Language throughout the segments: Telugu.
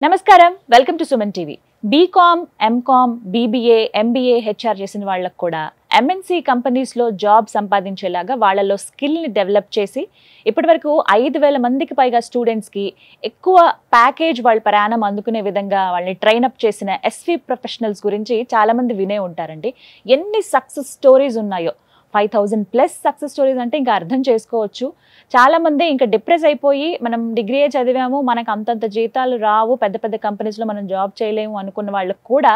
నమస్కారం welcome to Suman TV BCom MCom BBA MBA HR చేసిన వాళ్ళకు కూడా ఎంఎన్సీ కంపెనీస్లో జాబ్ సంపాదించేలాగా వాళ్ళలో స్కిల్ని డెవలప్ చేసి ఇప్పటివరకు 5,000 మందికి పైగా స్టూడెంట్స్కి ఎక్కువ ప్యాకేజ్ వాళ్ళ ప్రయాణం అందుకునే విధంగా వాళ్ళని ట్రైనప్ చేసిన ఎస్వి ప్రొఫెషనల్స్ గురించి చాలామంది వినే ఉంటారండి. ఎన్ని సక్సెస్ స్టోరీస్ ఉన్నాయో 5,000+ సక్సెస్ స్టోరీస్ అంటే ఇంకా అర్థం చేసుకోవచ్చు. చాలామంది ఇంకా డిప్రెస్ అయిపోయి మనం డిగ్రీయే చదివాము, మనకు అంతంత జీతాలు రావు, పెద్ద పెద్ద కంపెనీస్లో మనం జాబ్ చేయలేము అనుకున్న వాళ్ళకు కూడా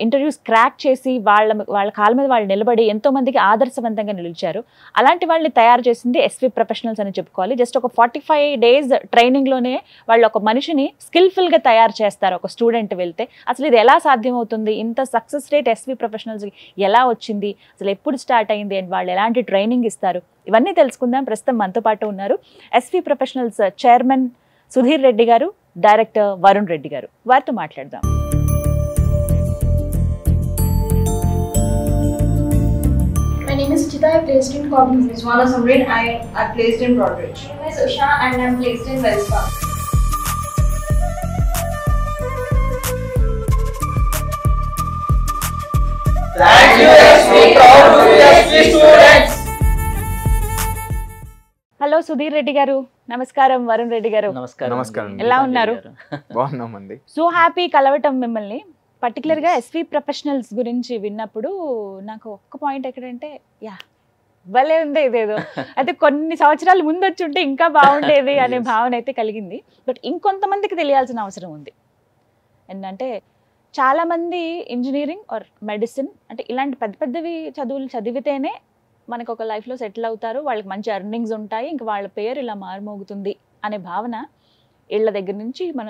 ఇంటర్వ్యూస్ క్రాక్ చేసి వాళ్ళ కాళ్ళ మీద వాళ్ళు నిలబడి ఎంతోమందికి ఆదర్శవంతంగా నిలిచారు. అలాంటి వాళ్ళని తయారు చేసింది ఎస్వి ప్రొఫెషనల్స్ అని చెప్పుకోవాలి. జస్ట్ ఒక 45 days ట్రైనింగ్లోనే వాళ్ళు ఒక మనిషిని స్కిల్ఫుల్గా తయారు చేస్తారు. ఒక స్టూడెంట్ వెళ్తే అసలు ఇది ఎలా సాధ్యమవుతుంది, ఇంత సక్సెస్ రేట్ ఎస్వి ప్రొఫెషనల్స్కి ఎలా వచ్చింది, అసలు ఎప్పుడు స్టార్ట్ అయింది అండ్ వాళ్ళు ఎలాంటి ట్రైనింగ్ ఇస్తారు, ఇవన్నీ తెలుసుకుందాం. ప్రస్తుతం మనతో పాటు ఉన్నారు SV professionals chairman Sudheer Reddy గారు, డైరెక్టర్ వరుణ్ రెడ్డి గారు. వారితో మాట్లాడదాం. My name is Chita. I placed in Cognizant. Rizwana Samrin. I placed in Broadridge. My name is Usha and I am placed in Wells Fargo. Thank you, SV. Proud to be SV students. Hello Sudheer Reddy గారు, నమస్కారం. వరుణ్ రెడ్డి గారు, నమస్కారం. ఎలా ఉన్నారు? బాగున్నామండి. సో హ్యాపీ కలవటం మిమ్మల్ని. పర్టికులర్గా ఎస్వి ప్రొఫెషనల్స్ గురించి విన్నప్పుడు నాకు ఒక్క పాయింట్ ఎక్కడంటే భలే ఉంది ఇదేదో, అయితే కొన్ని సంవత్సరాల ముందు వచ్చి ఉంటే ఇంకా బాగుండేది అనే భావన అయితే కలిగింది. బట్ ఇంకొంతమందికి తెలియాల్సిన అవసరం ఉంది. ఏంటంటే చాలామంది ఇంజనీరింగ్ ఆర్ మెడిసిన్ అంటే ఇలాంటి పెద్ద పెద్దవి చదువులు చదివితేనే మనకు ఒక లైఫ్లో సెటిల్ అవుతారు, వాళ్ళకి మంచి ఎర్నింగ్స్ ఉంటాయి, ఇంకా వాళ్ళ పేరు ఇలా మారుమోగుతుంది అనే భావన ఇళ్ళ దగ్గర నుంచి మన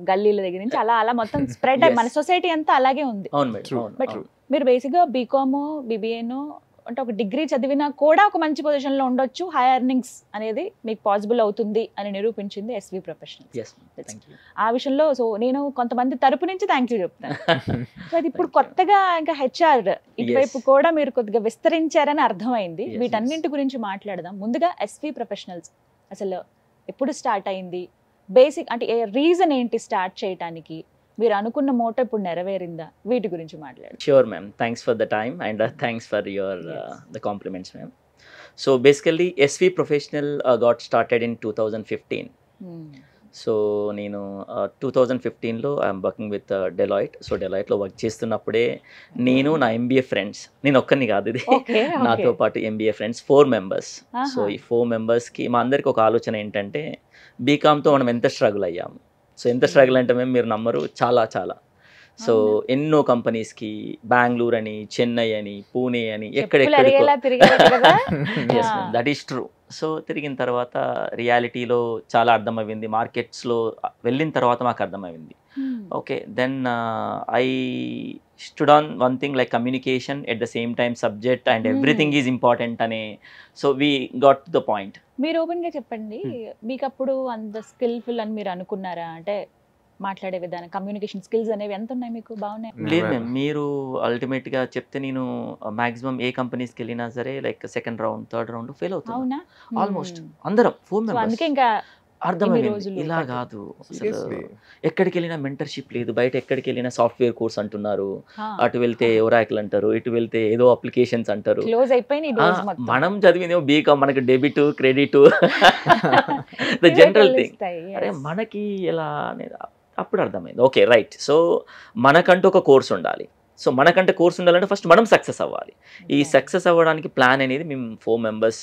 గల్లీల దగ్గర నుంచి అలా అలా మొత్తం స్ప్రెడ్ అయ్యి మన సొసైటీ అంతా అలాగే ఉంది. బట్ మీరు బేసిక్గా బీకామో బీబీఏనో అంటే ఒక డిగ్రీ చదివినా కూడా ఒక మంచి పొజిషన్లో ఉండొచ్చు, హై ఎర్నింగ్స్ అనేది మీకు పాసిబుల్ అవుతుంది అని నిరూపించింది ఎస్వి ప్రొఫెషనల్స్. ఆ విషయంలో సో నేను కొంతమంది తరపు నుంచి థ్యాంక్ యూ చెప్తాను. సో అది ఇప్పుడు కొత్తగా ఇంకా హెచ్ఆర్ ఇటువైపు కూడా మీరు కొద్దిగా విస్తరించారని అర్థమైంది. వీటన్నింటి గురించి మాట్లాడదాం. ముందుగా ఎస్వి ప్రొఫెషనల్స్ అసలు ఎప్పుడు స్టార్ట్ అయింది, బేసిక్ అంటే రీజన్ ఏంటి స్టార్ట్ చేయడానికి, మీరు అనుకున్న మోటో ఇప్పుడు నెరవేరిందా, వీటి గురించి మాట్లాడు. Sure ma'am, thanks for the time and thanks for your the compliments ma'am. So basically SV Professional got started in 2015. So నేను 2015లో I'm working with Deloitte. So డెలాయిట్లో వర్క్ చేస్తున్నప్పుడే నేను నా ఎంబీఏ ఫ్రెండ్స్, నేను ఒక్కరిని కాదు ఇది, నాతో పాటు ఎంబీఏ ఫ్రెండ్స్ 4 members. సో ఈ 4 members-కి మా అందరికి ఒక ఆలోచన ఏంటంటే బీకామ్తో మనం ఎంత స్ట్రగుల్ అయ్యాము. సో ఎంత స్ట్రగుల్ అంటే మేము మీరు నమ్మరు, చాలా చాలా. సో ఎన్నో కంపెనీస్కి బెంగళూరు అని, చెన్నై అని, పూణే అని, ఎక్కడెక్కడికో, దట్ ఈస్ ట్రూ. సో తిరిగిన తర్వాత రియాలిటీలో చాలా అర్థమైంది, మార్కెట్స్లో వెళ్ళిన తర్వాత మాకు అర్థమైంది. Okay, then I stood on one thing like communication at the same time subject and everything is important అనే. So we got to the point. మీరు ఓపెన్గా చెప్పండి, మీకు అప్పుడు అంత స్కిల్ఫుల్ అని మీరు అనుకున్నారా? అంటే మాట్లాడే విధానం, కమ్యూనికేషన్ స్కిల్స్ అనేవి ఎంత ఉన్నాయి మీకు? బాగున్నాయి? లేదు మ్యామ్, మీరు అల్టిమేట్గా చెప్తే నేను మాక్సిమం ఏ కంపెనీస్కి వెళ్ళినా సరే like second round third round fail అవుతాను. అవునా? ఆల్మోస్ట్ అందరం 4 members. అందుకే ఇంకా అర్థమైంది ఇలా కాదు, అసలు ఎక్కడికి వెళ్ళినా మెంటర్షిప్ లేదు, బయట ఎక్కడికి వెళ్ళినా సాఫ్ట్వేర్ కోర్స్ అంటున్నారు, అటు వెళ్తే ఒరాకిల్ అంటారు, ఇటు వెళ్తే ఏదో అప్లికేషన్స్ అంటారు. మనం చదివిన బీకామ్, మనకి debit credit the general thing. అరే మనకి ఎలా అనేది అప్పుడు అర్థమైంది. ఓకే రైట్, సో మనకంటూ ఒక కోర్స్ ఉండాలి. సో మనకంటే కోర్స్ ఉండాలంటే ఫస్ట్ మనం సక్సెస్ అవ్వాలి. ఈ సక్సెస్ అవ్వడానికి ప్లాన్ అనేది మేము 4 members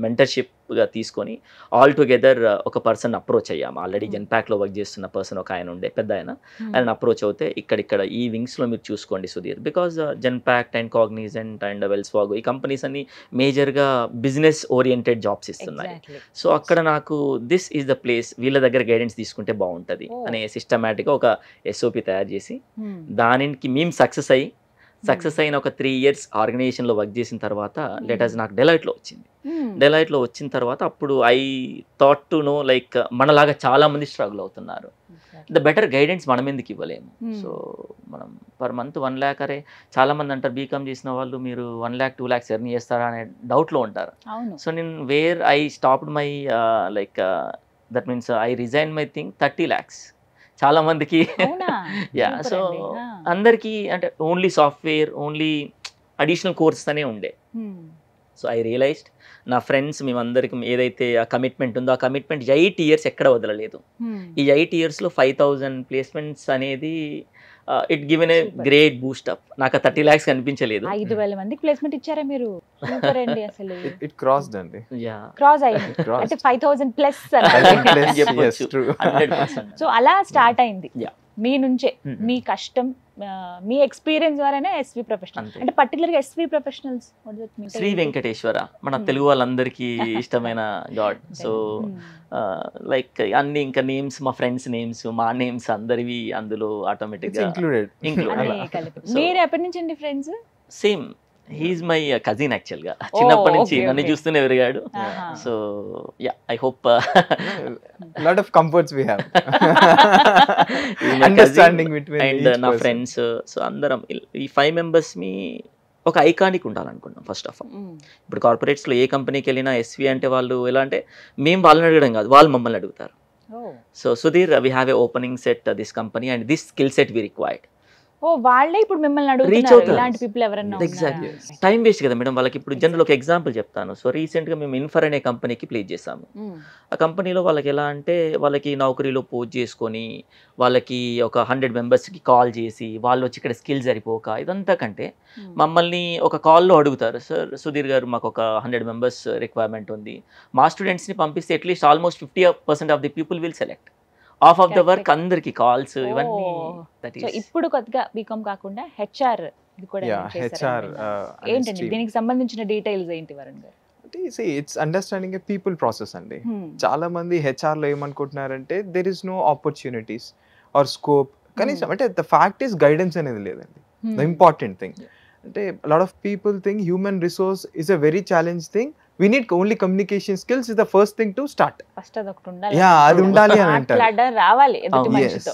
మెంటర్షిప్గా తీసుకొని ఆల్ టుగెదర్ ఒక పర్సన్ అప్రోచ్ అయ్యాము. ఆల్రెడీ జెన్పాక్లో వర్క్ చేస్తున్న పర్సన్ ఒక ఆయన ఉండే, పెద్ద ఆయన అప్రోచ్ అవుతే ఇక్కడ ఈ వింగ్స్లో మీరు చూసుకోండి Sudheer, because Genpact and Cognizant and Wells Fargo ఈ కంపెనీస్ అన్ని మేజర్గా బిజినెస్ ఓరియంటెడ్ జాబ్స్ ఇస్తున్నాయి. సో అక్కడ నాకు దిస్ ఈజ్ ద ప్లేస్, వీళ్ళ దగ్గర గైడెన్స్ తీసుకుంటే బాగుంటుంది అనే సిస్టమేటిక్గా ఒక SOP తయారు చేసి దానికి మేము సక్సెస్ అయిన ఒక 3 years ఆర్గనైజేషన్లో వర్క్ చేసిన తర్వాత లెటర్స్ నాకు డెలాయిట్లో వచ్చింది. డెలాయిట్లో వచ్చిన తర్వాత అప్పుడు I thought to know like మనలాగా చాలా మంది స్ట్రగుల్ అవుతున్నారు, ద బెటర్ గైడెన్స్ మనం ఎందుకు ఇవ్వలేము. సో మనం పర్ మంత్ 1 lakh, అరే చాలా మంది అంటారు బీకామ్ చేసిన వాళ్ళు మీరు 1 lakh 2 lakhs ఎర్న్ చేస్తారా అనే డౌట్లో ఉంటారు. సో నేను I stopped my like that means I resign my thing 30 lakhs. చాలా మందికి అవునా యా Super సో అండి. అందరికీ అంటే only software only additional courses అనే ఉండే. సో ఐ రియలైజ్డ్ నా ఫ్రెండ్స్ మేమందరికి ఏదైతే ఆ కమిట్మెంట్ ఉందో ఆ కమిట్మెంట్ 8 ఇయర్స్ ఎక్కడ వదలలేదు. ఈ 8 ఇయర్స్లో 5000 ప్లేస్మెంట్స్ అనేది it given a Super. Great Boost up. నాకు 30 lakhs కనిపించలేదు. 5,000 మందికి ప్లేస్మెంట్ ఇచ్చారా మీరు? సూపర్ అండి అసలు. ఇట్ క్రాస్డ్ అండి. యా క్రాస్ అయింది Crossed. అంటే 5,000 ప్లస్ 1000 plus, చెప్పొచ్చు. yes, true. 100%. సో అలా స్టార్ట్ అయింది Yeah. మీ నుంచే. Mhm. మీ కష్టం మీ ఎక్స్పీరియన్స్ ద్వారానే ఎస్వి ప్రొఫెషనల్ అంతే. అంటే పర్టికులర్ గా ఎస్వి ప్రొఫెషనల్స్ శ్రీ వెంకటేశ్వర మన తెలుగు వాళ్ళందరికీ ఇష్టమైన గాడ్. సో లైక్ అన్ని ఇంకా నేమ్స్ మా ఫ్రెండ్స్ నేమ్స్ మా నేమ్స్ అందరివి అందులో ఆటోమేటిక్ It's గా included. So- మీరు ఎప్పటి నుంచి అండి friends? Same he's my cousin actual గా చిన్నప్పటి నుంచి okay, నన్ను okay. చూస్తూనే పెరిగాడు. So yeah I hope Lot of comforts we have. Understanding between and each నా person. ఫ్రెండ్స్. సో అందరం ఈ 5 members మీ ఒక ఐకానిక్ ఉండాలనుకున్నాం ఫస్ట్ ఆఫ్ ఆల్. ఇప్పుడు కార్పొరేట్స్లో ఏ కంపెనీకి వెళ్ళినా ఎస్వి అంటే వాళ్ళు ఎలా అంటే మేము వాళ్ళని అడగడం కాదు, వాళ్ళు మమ్మల్ని అడుగుతారు. So Sudheer we have a opening set this company and this skill set we required. ఓ వాళ్ళే ఇప్పుడు మిమ్మల్ని Reach అడుగుతున్నారు అవుతారు. ఇలాంటి పీపుల్ ఎవరన్నా Exactly. ఉన్నారా? టైం వేస్ట్ కదా మేడం వాళ్ళకి. ఇప్పుడు జనరల్ ఒక ఎగ్జాంపుల్ చెప్తాను. సో రీసెంట్గా మేము ఇన్ఫర్ అనే కంపెనీకి ప్లేస్ చేసాము. ఆ కంపెనీలో వాళ్ళకి ఎలా అంటే వాళ్ళకి నౌకరీలో పోస్ట్ చేసుకొని వాళ్ళకి ఒక 100 మెంబర్స్కి కాల్ చేసి వాళ్ళు వచ్చి ఇక్కడ స్కిల్ సరిపోక ఇదంతా కంటే మమ్మల్ని ఒక కాల్లో అడుగుతారు, సార్ సుధీర్ గారు మాకు ఒక 100 మెంబర్స్ రిక్వైర్మెంట్ ఉంది, మా స్టూడెంట్స్ని పంపిస్తే at least almost 50% of the people will select of of the work. అందరికి కాల్స్ ఇవన్నీ దట్ సో ఈస్ ఇప్పుడు కొత్తగా బీకామ్ కాకుండా హెచ్ఆర్ ఇది కూడా Yeah, ఏమైనా HR. చేశారా? అనే ఏంటండి stream. దీనికి సంబంధించిన డీటెయిల్స్ ఏంటి వరుణ్ గారు? అంటే see, it's understanding a people process అండి. చాలా మంది హెచ్ఆర్ లో ఏమనుకుంటున్నారంటే there is no opportunities or scope. కనీసం అంటే ద ఫ్యాక్ట్ ఈస్ గైడెన్స్ అనేది లేదండి. ద ఇంపార్టెంట్ థింగ్ అంటే lot of people think human resource is a very challenge thing. We need only communication skills is the first thing to start. First అది ఒకటి ఉండాలి. Yeah, అది ఉండాలి అని అంటారు. మాట్లాడడం రావాలి ఎదుటి అవును, మనిషితో.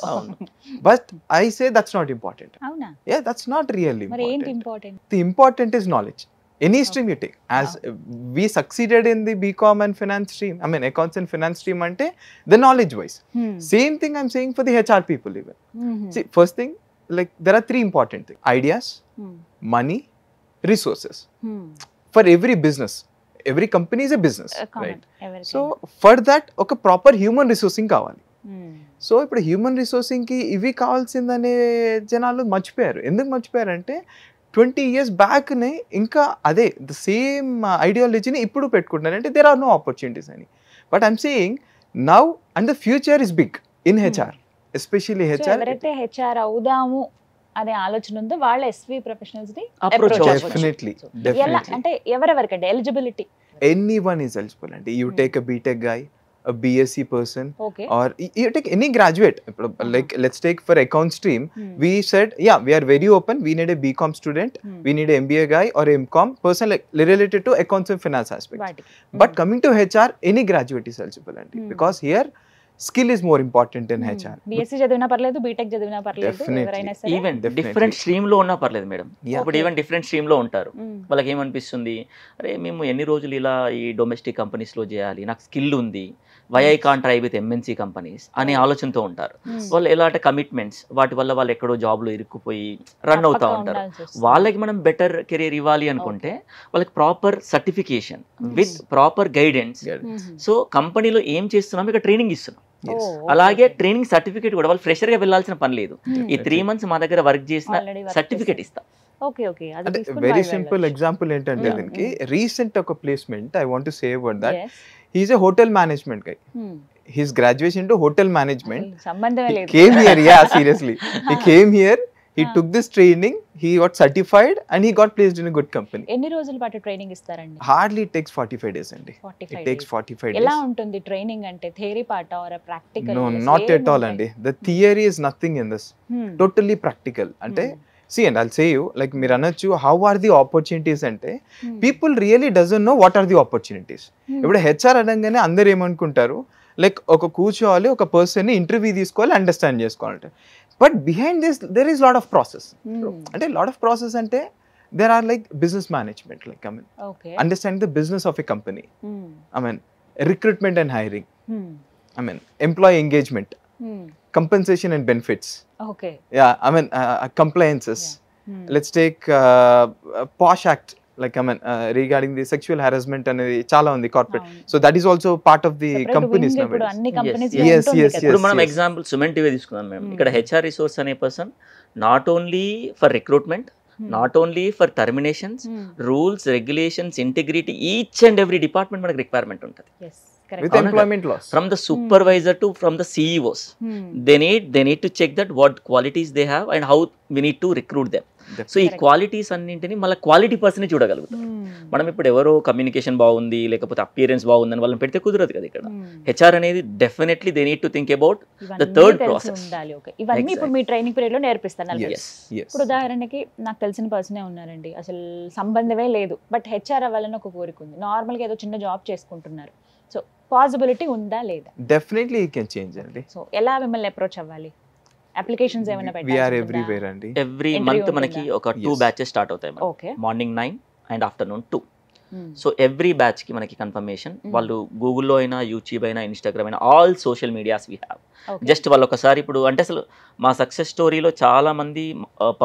But I say that's not important. అవునా? Yeah, that's not really మరి ఏంటి important. Important? The important is knowledge. Any stream you take. As we succeeded in the BCom and finance stream, I mean accounts and finance stream ante, the knowledge wise. Same thing I'm saying for the HR people even. See, first thing, like there are 3 important things. Ideas, money, resources. For every business. Every company is a business, right? So for that ఒక ప్రాపర్ హ్యూమన్ రిసోర్సింగ్ కావాలి. సో ఇప్పుడు హ్యూమన్ రిసోర్సింగ్కి ఇవి కావాల్సిందనే జనాలు మర్చిపోయారు. ఎందుకు మర్చిపోయారు అంటే 20 years బ్యాక్నే ఇంకా అదే ద సేమ్ ఐడియాలజీని ఇప్పుడు పెట్టుకుంటున్నారు అంటే దేర్ ఆర్ నో ఆపర్చునిటీస్ అని. But I'm saying now and the future is big in HR, especially HR. ఎవరైతే హెచ్ఆర్ అవుదాము అనే ఆలోచన ఉందో వాళ్ళ ఎస్వి ప్రొఫెషనల్స్ ని Approach approach అవ్వచ్చు. అవ్వచ్చు. Definitely, ఎలా definitely. అంటే ఎవరెవరికంటే eligibility? Anyone is eligible. And you take a BTech guy, a BSc person, okay. or you take any graduate. Like let's take for account stream, we said, yeah, we are very open. We need a BCom student, we need a MBA guy or a MCom person like related to accounts and finance aspects. వాటికి. But coming to HR, any graduate is eligible, because here skill is more important in HR. BSc చదివినా పర్లేదు, బీటెక్ చదివినా పర్లేదు, Definitely. ఎవరైనా సరే. Even Definitely. డిఫరెంట్ స్ట్రీమ్ లో ఉన్నా పర్లేదు మేడం. Yeah. ఇప్పుడు ఈవెన్ డిఫరెంట్ స్ట్రీమ్ లో ఉంటారు. వాళ్ళకి ఏమనిపిస్తుంది, అరే మేము ఎన్ని రోజులు ఇలా ఈ డొమెస్టిక్ కంపెనీస్ లో చేయాలి, నాకు స్కిల్ ఉంది, why I can't try with MNC companies అనే ఆలోచనతో ఉంటారు. వాళ్ళు ఎలాంటి కమిట్మెంట్స్ వాటి వల్ల వాళ్ళు ఎక్కడో జాబ్లో ఇరుక్కుపోయి రన్ అవుతూ ఉంటారు. వాళ్ళకి మనం బెటర్ కెరీర్ ఇవ్వాలి అనుకుంటే వాళ్ళకి proper certification with proper guidance. So కంపెనీలో ఏం చేస్తున్నాం, ఇక్కడ ట్రైనింగ్ ఇస్తున్నాం. Yes. అలాగే ట్రైనింగ్ సర్టిఫికేట్ కూడా వాళ్ళు ఫ్రెషర్ గా వెళ్ళాల్సిన పని లేదు. ఈ 3 months మా దగ్గర వర్క్ చేసిన Already work సర్టిఫికేట్ ఇస్తాం. Okay okay. అది అంటే తీసుకుని వెరీ వాళ్ళు సింపుల్ వెళ్ళొచ్చు. ఎగ్జాంపుల్ ఏంటంటే దీనికి రీసెంట్ ఒక placement I want to say about that. Yes. He's a hotel management guy. His graduation to hotel management. అసలు సంబంధమే లేదు. Came here, yeah, seriously. He came here, he took this training, he got certified and he got placed in a good company. ఎన్ని రోజుల పాటు ట్రైనింగ్ ఇస్తారండి? Hardly it takes 45 days అండి. 45 It takes days. 45 ఎలా days. ఉంటుంది ట్రైనింగ్ అంటే? Theory part or practical? No, not at all అండి. The theory is nothing in this. Totally practical. అంటే see, and I'll say you, like మీరు అనొచ్చు how are the opportunities అంటే people really doesn't know what are the opportunities. ఇప్పుడు హెచ్ఆర్ అనగానే అందరు ఏమనుకుంటారు, లైక్ ఒక కూర్చోవాలి, ఒక పర్సన్ని ఇంటర్వ్యూ తీసుకోవాలి, అండర్స్టాండ్ చేసుకోవాలంటే. But behind this there is lot of process. అంటే లాట్ ఆఫ్ ప్రాసెస్ అంటే there are like business management, like I mean, okay, understand the business of a company. I mean, recruitment and hiring. I mean, employee engagement. compensation and benefits. Okay. Yeah, I mean compliances. Let's take POSH Act, like I mean regarding the sexual harassment అనేది చాలా ఉంది corporate. So that is also part of the companies now. ఇప్పుడు అన్ని కంపెనీస్ Yes, yes, ఇప్పుడు మనం yes. ఎగ్జాంపుల్ సుమన్ టీవీ తీసుకుందాం మేము. ఇక్కడ హెచ్ఆర్ రిసోర్స్ అనే person not only for recruitment, not only for terminations, rules, regulations, integrity, each and every department మనకి రిక్వైర్మెంట్ ఉంటుంది. With employment laws. From the supervisor to from the CEOs, they need to check that what qualities they have and how we need to recruit them. So ఈ క్వాలిటీస్ అన్నింటినీ మళ్ళీ క్వాలిటీ పర్సన్ చూడగలుగుతాం. మనం ఇప్పుడు ఎవరో కమ్యూనికేషన్ బాగుంది లేకపోతే అపియరెన్స్ బాగుందని వాళ్ళని పెడితే కుదరదు కదా. ఇక్కడ హెచ్ఆర్ అనేది definitely they need to think about the third process. ఇవన్నీ ఇప్పుడు మీ ట్రైనింగ్ పీరియడ్ లో నేర్పిస్తాను. Yes. ఇప్పుడు ఉదాహరణకి నాకు తెలిసిన పర్సనే ఉన్నారండి, అసలు సంబంధమే లేదు, బట్ హెచ్ఆర్ అవ్వాలని ఒక కోరిక ఉంది. నార్మల్గా ఏదో చిన్న జాబ్ చేసుకుంటున్నారు. సో పాసిబిలిటీ ఉందా లేదా? Definitely you can change అండి. సో ఎలా మిమ్మల్ని అప్రోచ్ అవ్వాలి? అప్లికేషన్స్ ఏమైనా We are everywhere అండి. ఎవ్రీ Entry మంత్ ఉంటుందా? మనకి ఒక 2 బ్యాచెస్ స్టార్ట్ అవుతాయి. Okay. Morning 9 and afternoon 2. So every batch కి మనకి కన్ఫర్మేషన్ వాళ్ళు గూగుల్లో అయినా, యూట్యూబ్ అయినా, ఇన్స్టాగ్రామ్ అయినా, all social medias we have. Just వాళ్ళు ఒకసారి ఇప్పుడు అంటే అసలు మా సక్సెస్ స్టోరీలో చాలా మంది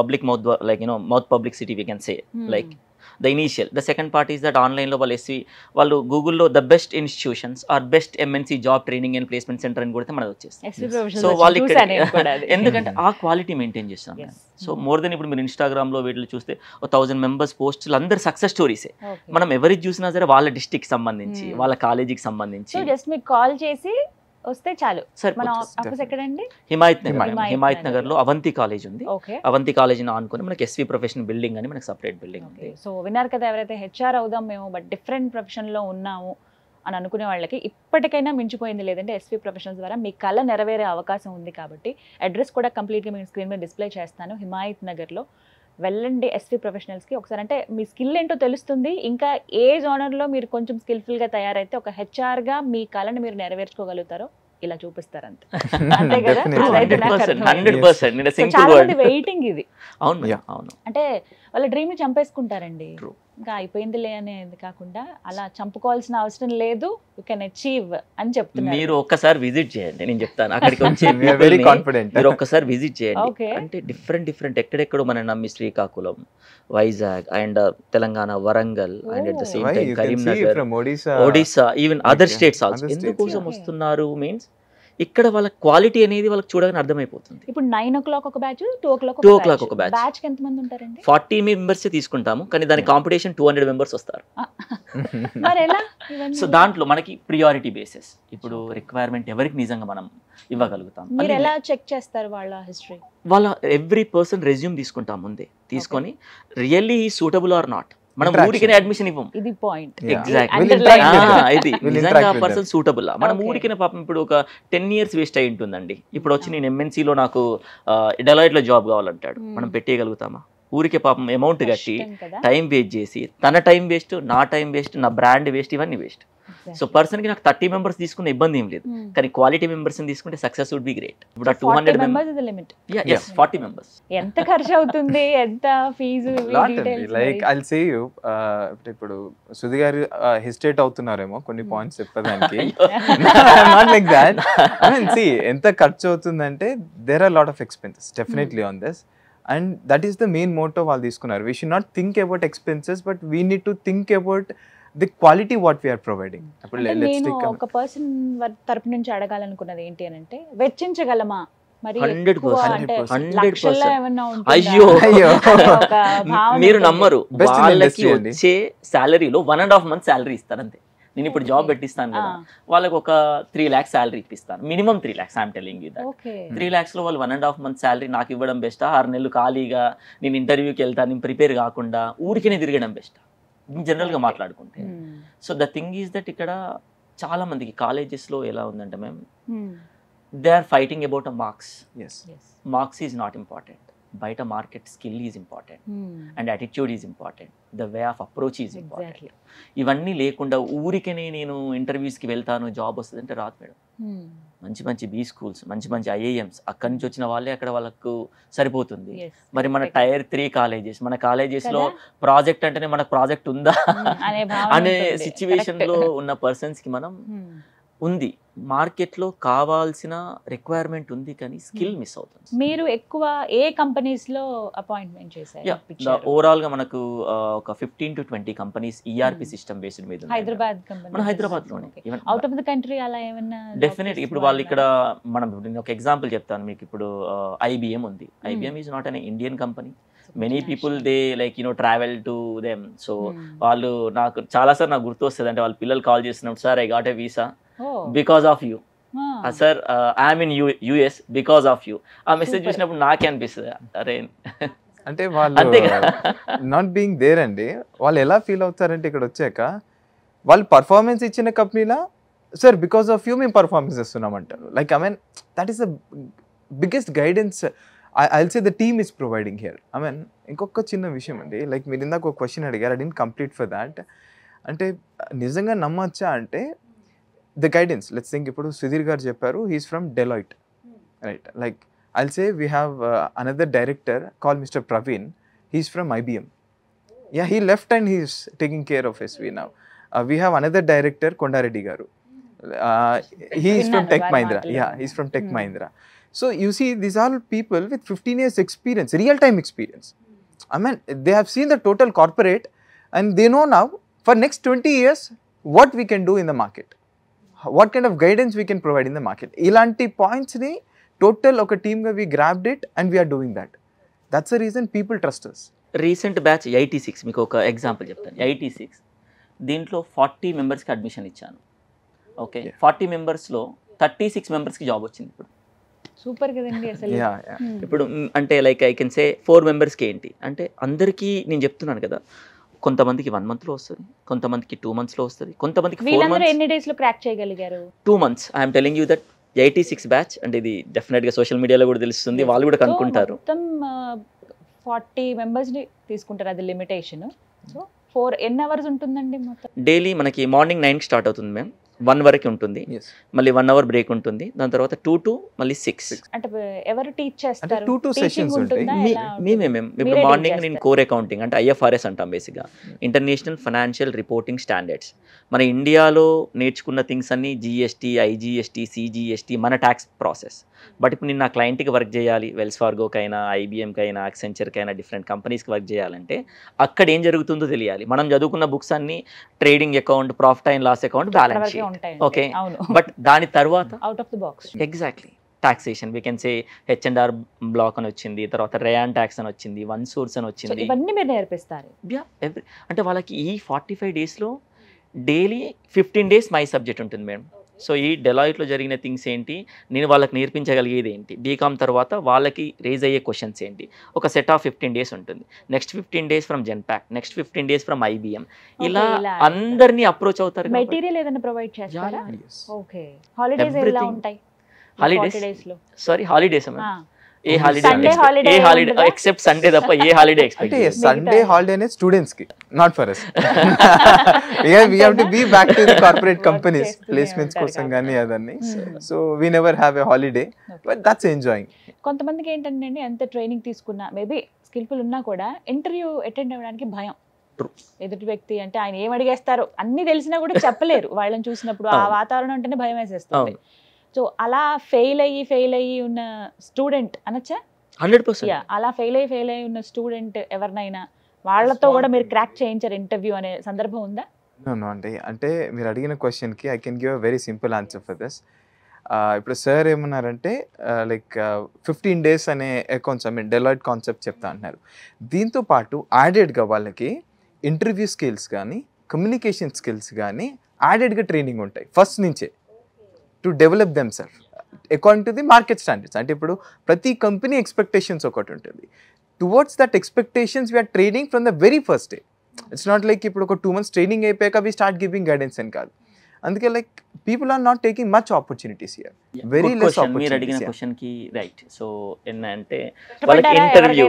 public mouth, like mouth publicity we can say, like the initial. The second part is that online లో వాళ్ళు గూగుల్లో the best institutions or best MNC job training and placement centre అని కొడితే మనది వచ్చేస్తుంది. సో వాళ్ళు ఇక్కడ ఎందుకంటే ఆ క్వాలిటీ మెయింటైన్ చేస్తున్నాం. సో మోర్ దెన్ ఇప్పుడు మీరు ఇన్స్టాగ్రామ్ లో వీటిలో చూస్తే 1000 మెంబర్స్ పోస్టులు అందరు సక్సెస్ స్టోరీసే. మనం ఎవరికి చూసినా సరే వాళ్ళ డిస్ట్రిక్ట్ సంబంధించి, వాళ్ళ కాలేజీకి సంబంధించి జస్ట్ మీకు కాల్ చేసి వస్తే చాలు. మన ఆఫీస్ ఎక్కడండి? హిమాయత్ నగర్ లో అవంతి కాలేజ్ ఉంది. అవంతి కాలేజ్ ఆనుకొని మనకి ఎస్వి ప్రొఫెషనల్ బిల్డింగ్ అని మనకి సెపరేట్ బిల్డింగ్ ఉంది. సో విన్నారు కదా, ఎవరైతే హెచ్ఆర్ అవుదాం మేము బట్ డిఫరెంట్ ప్రొఫెషన్ లో ఉన్నాము అని అనుకునే వాళ్ళకి ఇప్పటికైనా మించిపోయింది లేదంటే ఎస్వి ప్రొఫెషనల్స్ ద్వారా మీ కళ నెరవేరే అవకాశం ఉంది. కాబట్టి అడ్రస్ కూడా కంప్లీట్గా మీ స్క్రీన్ మీద డిస్ప్లే చేస్తాను. హిమాయత్ నగర్లో వెళ్ళండి ఎస్వి ప్రొఫెషనల్స్కి. ఒకసారి అంటే మీ స్కిల్ ఏంటో తెలుస్తుంది. ఇంకా ఏ జోనర్లో మీరు కొంచెం స్కిల్ఫుల్గా తయారైతే ఒక హెచ్ఆర్గా మీ కళను మీరు నెరవేర్చుకోగలుగుతారో ఇలా చూపిస్తారు అంతే. అంతే కదా? 100% వెయిటింగ్ ఇది. అవును. అంటే వాళ్ళ డ్రీమ్ ని చంపేసుకుంటారండి. ఇంకా అయిపోయిందిలే అనేది కాకుండా అలా చంపుకోవాల్సిన అవసరం లేదు. యు కెన్ అచీవ్ అని చెప్తున్నారు. మీరు ఒక్కసారి విజిట్ చేయండి, నేను చెప్తాను. అక్కడికి వచ్చి వెరీ కాన్ఫిడెంట్. మీరు ఒక్కసారి విజిట్ చేయండి. అంటే డిఫరెంట్ ఎక్కడెక్కడో మన నమ్మి Srikakulam, Vizag and Telangana, Warangal and at the same time Karimnagar, Odisha, even other states also. ఎందుకోసం వస్తున్నారు మీన్స్ ఇక్కడ వాళ్ళ క్వాలిటీ అనేది వాళ్ళకి చూడగానే అర్థమైపోతుంది. ఇప్పుడు 9 o'clock ఒక బ్యాచ్, 2 o'clock ఒక బ్యాచ్. బ్యాచ్ కి ఎంత మంది ఉంటారండి? 40 మెంబర్స్ తీసుకుంటాము, కానీ దాని కాంపిటీషన్ 200 మెంబర్స్ వస్తారు. మరి ఎలా? సో దాంట్లో మనకి ప్రియారిటీ బేసిస్. ఇప్పుడు రిక్వైర్మెంట్ ఎవరికి నిజంగా మనం ఇవ్వగలుగుతాం. మీరు ఎలా చెక్ చేస్తారు వాళ్ళ హిస్టరీ? వాళ్ళ ఎవ్రీ పర్సన్ రెజ్యూమ్ తీసుకుంటాం ముందే. తీసుకొని రియల్లీ సూటబుల్ ఆర్ నాట్, మనం ఊరికనే అడ్మిషన్ ఇవ్వం. ఇది పాయింట్. ఇది నిజంగా పర్సన్ సూటబుల్. మనం ఊరికనే పాపం ఇప్పుడు ఒక 10 years వేస్ట్ అయి ఉంటుందండి. ఇప్పుడు వచ్చి నేను MNCలో నాకు డెలాయిట్లో జాబ్ కావాలంటాడు, మనం పెట్టేయగలుగుతామా? ఊరికే పాపం అమౌంట్ కట్టి టైం వేస్ట్ చేసి, తన టైం వేస్ట్, నా టైం వేస్ట్, నా బ్రాండ్ వేస్ట్, ఇవన్నీ వేస్ట్. సో పర్సన్ కి నాకు 30 మెంబర్స్ తీసుకున్న ఇబ్బంది ఏం లేదు, కానీ క్వాలిటీ మెంబర్స్ తీసుకుంటే సక్సెస్ వుడ్ బి గ్రేట్. ఇప్పుడు 200 members is the limit. yes 40 members. ఎంత ఖర్చు అవుతుంది, ఎంత fee? Like I will say you, ఇప్పుడు సుధి గారు హెసిటేట్ అవుతున్నారేమో కొన్ని పాయింట్స్ చెప్పడానికి. Not like that. I mean see ఎంత ఖర్చు అవుతుందంటే there are lot of expenses definitely on this. And that is the main motto వాళ్ళు తీసుకున్నారు. We should not think about expenses, but we need to think about the quality what we are providing. నేను ఒక పర్సన్ తరపు నుంచి అడగాలనుకున్నది ఏంటి అని అంటే, వెచ్చించగలమా? మరి 100%. అయ్యో మీరు నమ్మరు, వాళ్ళకి వచ్చే సాలరీలో 1.5 months సాలరీ ఇస్తారు అంతే. నేను ఇప్పుడు జాబ్ పెట్టిస్తాను కదా, వాళ్ళకి ఒక 3 lakhs సాలరీ ఇప్పిస్తాను, minimum 3 lakhs. I'm telling you that 3 lakhs లో వాళ్ళు 1.5 months సాలరీ నాకు ఇవ్వడం బెస్టా, 6 నెలలు ఖాళీగా నేను ఇంటర్వ్యూకి వెళ్తాను, నేను ప్రిపేర్ కాకుండా ఊరికనే తిరగడం బెస్టా, జనరల్గా మాట్లాడుకుంటే. So the thing is that ఇక్కడ చాలా మందికి కాలేజెస్లో ఎలా ఉందంటే ma'am, they are fighting about uh marks. Marks is not important. బయట market skill is important and attitude is important, the way of approach is important. ఇవన్నీ లేకుండా ఊరికనే నేను ఇంటర్వ్యూస్కి వెళ్తాను జాబ్ వస్తుంది అంటే రాదు మేడం. మంచి మంచి B schools, మంచి మంచి IIMs, అక్కడి నుంచి వచ్చిన వాళ్ళే అక్కడ వాళ్ళకు సరిపోతుంది. మరి మన Tier 3 కాలేజెస్, మన కాలేజెస్లో ప్రాజెక్ట్ అంటేనే మనకు ప్రాజెక్ట్ ఉందా అనే సిచ్యువేషన్లో ఉన్న పర్సన్స్కి మనం ఉంది మార్కెట్లో కావాల్సిన రిక్వైర్మెంట్ ఉంది కానీ స్కిల్ మిస్ అవుతుంది. మీరు ఎక్కువ ఏ కంపెనీస్ లో అపాయింట్మెంట్ చేశారు? ఓవరాల్ గా మనకు ఒక 15 to 20 companies ERP system based మీద హైదరాబాద్ కంపెనీ, మన హైదరాబాద్ లోనే. అవుట్ ఆఫ్ ద కంట్రీ అలా ఏమన్నా? డెఫినెట్. ఇప్పుడు వాళ్ళు ఇక్కడ మనం ఒక ఎగ్జాంపుల్ చెప్తాను మీకు. ఇప్పుడు IBM ఉంది. IBM is not an Indian company. Many people they like travel to them. So వాళ్ళు నాకు చాలాసార్లు నాకు గుర్తు వస్తుంది, అంటే వాళ్ళ పిల్లలు కాల్ చేస్తున్నప్పుడు, sir I got a visa because of you, sir I'm in US because of you. ఆ మెసేజ్ చూసినప్పుడు నాకే అనిపిస్తుంది, అరే అంటే వాళ్ళు నాట్ బీయింగ్ దేర్ అండి. వాళ్ళు ఎలా ఫీల్ అవుతారంటే ఇక్కడ వచ్చాక వాళ్ళు పర్ఫార్మెన్స్ ఇచ్చిన కంపెనీలా, సార్ బికాస్ ఆఫ్ యూ మేము పర్ఫార్మెన్స్ ఇస్తున్నాం అంటారు. Like I mean that is the biggest guidance I'll say the team is providing here. I mean, ఇంకొక చిన్న విషయం అండి, లైక్ మీరు ఇందాక ఒక క్వశ్చన్ అడిగారు, I didn't complete for that. అంటే నిజంగా నమ్మచ్చా అంటే ద గైడెన్స్, లెట్స్ థింక్ ఇప్పుడు సుధీర్ గారు చెప్పారు he's from Deloitte, right? Like I'll say we have another director called Mr. Praveen. He's from IBM. Yeah, he left and he's taking care of SV now. We have another director, Kondareddy Garu. He is from Tech Mahindra. Yeah, he's from Tech Mahindra. So you see, these are people with 15 years experience, real-time experience. I mean, they have seen the total corporate and they know now for next 20 years what we can do in the market. What kind of guidance we can provide in the market. Ilanti points ni total oka team ga we grabbed it and we are doing that. That's the reason people trust us. Recent batch 86 మీకు ఒక ఎగ్జాంపుల్ చెప్తాను. 86 దీంట్లో 40 మెంబర్స్కి అడ్మిషన్ ఇచ్చాను. ఓకే, 40 మెంబర్స్లో 36 మెంబర్స్కి జాబ్ వచ్చింది. ఇప్పుడు సూపర్ కదండి అసలు. ఇప్పుడు అంటే లైక్ ఐ కెన్ సే 4 మెంబర్స్కి ఏంటి అంటే అందరికీ నేను చెప్తున్నాను కదా, కొంతమందికి 1 monthలో వస్తుంది, కొంతమందికి 2 monthsలో వస్తుంది, కొంతమందికి 4 months. ఎన్ని డేస్ లో క్రాక్ చేయగలిగారు? 2 months. I'm telling you that 86 batch అంటే ఇది డెఫినెట్గా సోషల్ మీడియాలో కూడా తెలుస్తుంది, వాళ్ళు కూడా కనుక్కుంటారు. మొత్తం 40 members ని తీసుకుంటారు, అది లిమిటేషన్. సో 4 ఎన్ని అవర్స్ ఉంటుందండి మొత్తం? డైలీ మనకి మార్నింగ్ 9 స్టార్ట్ అవుతుంది మ్యామ్, 1 వరకు ఉంటుంది, మళ్ళీ 1 hour బ్రేక్ ఉంటుంది, దాని తర్వాత 2 to మళ్ళీ 6. అంటే ఎవరు టీచ్ చేస్తారు? 2 to sessions ఉంటాయి. మేమే ఇప్పుడు మార్నింగ్ నేను కోర్ అకౌంటింగ్ అంటే IFRS అంటాం బేసిక్గా, ఇంటర్నేషనల్ ఫైనాన్షియల్ రిపోర్టింగ్ స్టాండర్డ్స్. మన ఇండియాలో నేర్చుకున్న థింగ్స్ అన్ని GST, IGST, CGST మన ట్యాక్స్ ప్రాసెస్. బట్ ఇప్పుడు నేను నా క్లయింట్కి వర్క్ చేయాలి, వెల్స్ ఫార్గోకైనా, IBMకైనా, యాక్సెంచర్కైనా, డిఫరెంట్ కంపెనీస్కి వర్క్ చేయాలంటే అక్కడ ఏం జరుగుతుందో తెలియాలి. మనం చదువుకున్న బుక్స్ అన్ని trading account, profit and loss account, balance sheet, okay. But దాని తర్వాత out of the box exactly taxation we can say H&R block అని వచ్చింది, తర్వాత రేయాన్ ట్యాక్స్ అని వచ్చింది, వన్ సోర్స్ అని వచ్చింది. ఇవన్నీ మీరు నేర్పిస్తారు? అంటే వాళ్ళకి ఈ 45 daysలో డైలీ 15 days మై సబ్జెక్ట్ ఉంటుంది మేడం. సో ఈ డెలాయిట్లో జరిగిన థింగ్స్ ఏంటి, నేను వాళ్ళకి నేర్పించగలిగేది ఏంటి, బీకామ్ తర్వాత వాళ్ళకి రేజ్ అయ్యే క్వశ్చన్స్ ఏంటి, ఒక సెట్ ఆఫ్ 15 days ఉంటుంది. Next 15 days from Genpact, next 15 days from IBM. ఇలా అందరినీ అప్రోచ్ అవుతారు. మెటీరియల్ ఏదైనా ప్రొవైడ్ చేస్తారా? ఓకే. హాలిడేస్ ఎలా ఉంటాయి? Holidays sorry holidays a holiday except Sunday తప్ప ఏ హాలిడే ఎక్స్పెక్ట్ అంటే సండే హాలిడే అనేది స్టూడెంట్స్ కి, not for us. We have to be back to the corporate companies placements కోసం గానీ అదన్నీ. So we never have a holiday, but that's enjoying. కొంతమందికి ఏంటంటే ఎంత ట్రైనింగ్ తీసుకున్నా, మేబీ స్కిల్ఫుల్ ఉన్నా కూడా ఇంటర్వ్యూ అటెండ్ అవ్వడానికి భయం. ఎదుటి వ్యక్తి అంటే ఆయన ఏం అడిగేస్తారో అన్ని తెలిసినా కూడా చెప్పలేరు. వాళ్ళని చూసినప్పుడు ఆ వాతావరణం అంటేనే భయం వేసేస్తుంది. సో అలా ఫెయిల్ అయ్యి ఉన్న స్టూడెంట్ అనొచ్చా? 100%. అలా ఫెయిల్ అయ్యి ఉన్న స్టూడెంట్ ఎవరినైనా వాళ్ళతో కూడా మీరు క్రాక్ చేయించారు ఇంటర్వ్యూ అనే సందర్భం ఉందా? నో అండి, అంటే మీరు అడిగిన క్వశ్చన్కి I can give a very simple answer for this. ఇప్పుడు సార్ ఏమన్నారంటే లైక్ 15 days అనే accounts, I mean Deloitte concept చెప్తా అంటున్నారు. దీంతో పాటు యాడెడ్గా వాళ్ళకి ఇంటర్వ్యూ స్కిల్స్ కానీ, కమ్యూనికేషన్ స్కిల్స్ కానీ యాడెడ్గా ట్రైనింగ్ ఉంటాయి ఫస్ట్ నుంచే, to develop them self according to the market standards. అంటే ఇప్పుడు ప్రతి కంపెనీ ఎక్స్పెక్టేషన్స్ ఒకటి ఉంటుంది. Towards that expectations we're training from the very first day. It's not like ఇప్పుడు ఒక 2 months ట్రైనింగ్ అయిపోయాక వీ స్టార్ట్ గివింగ్ గైడెన్స్ అని కాదు. అందుకే like people are not taking much opportunities here, very less opportunities. మీరు అడిగిన క్వశ్చన్ కి రైట్. సో ఏంటంటే వాళ్ళకి ఇంటర్వ్యూ,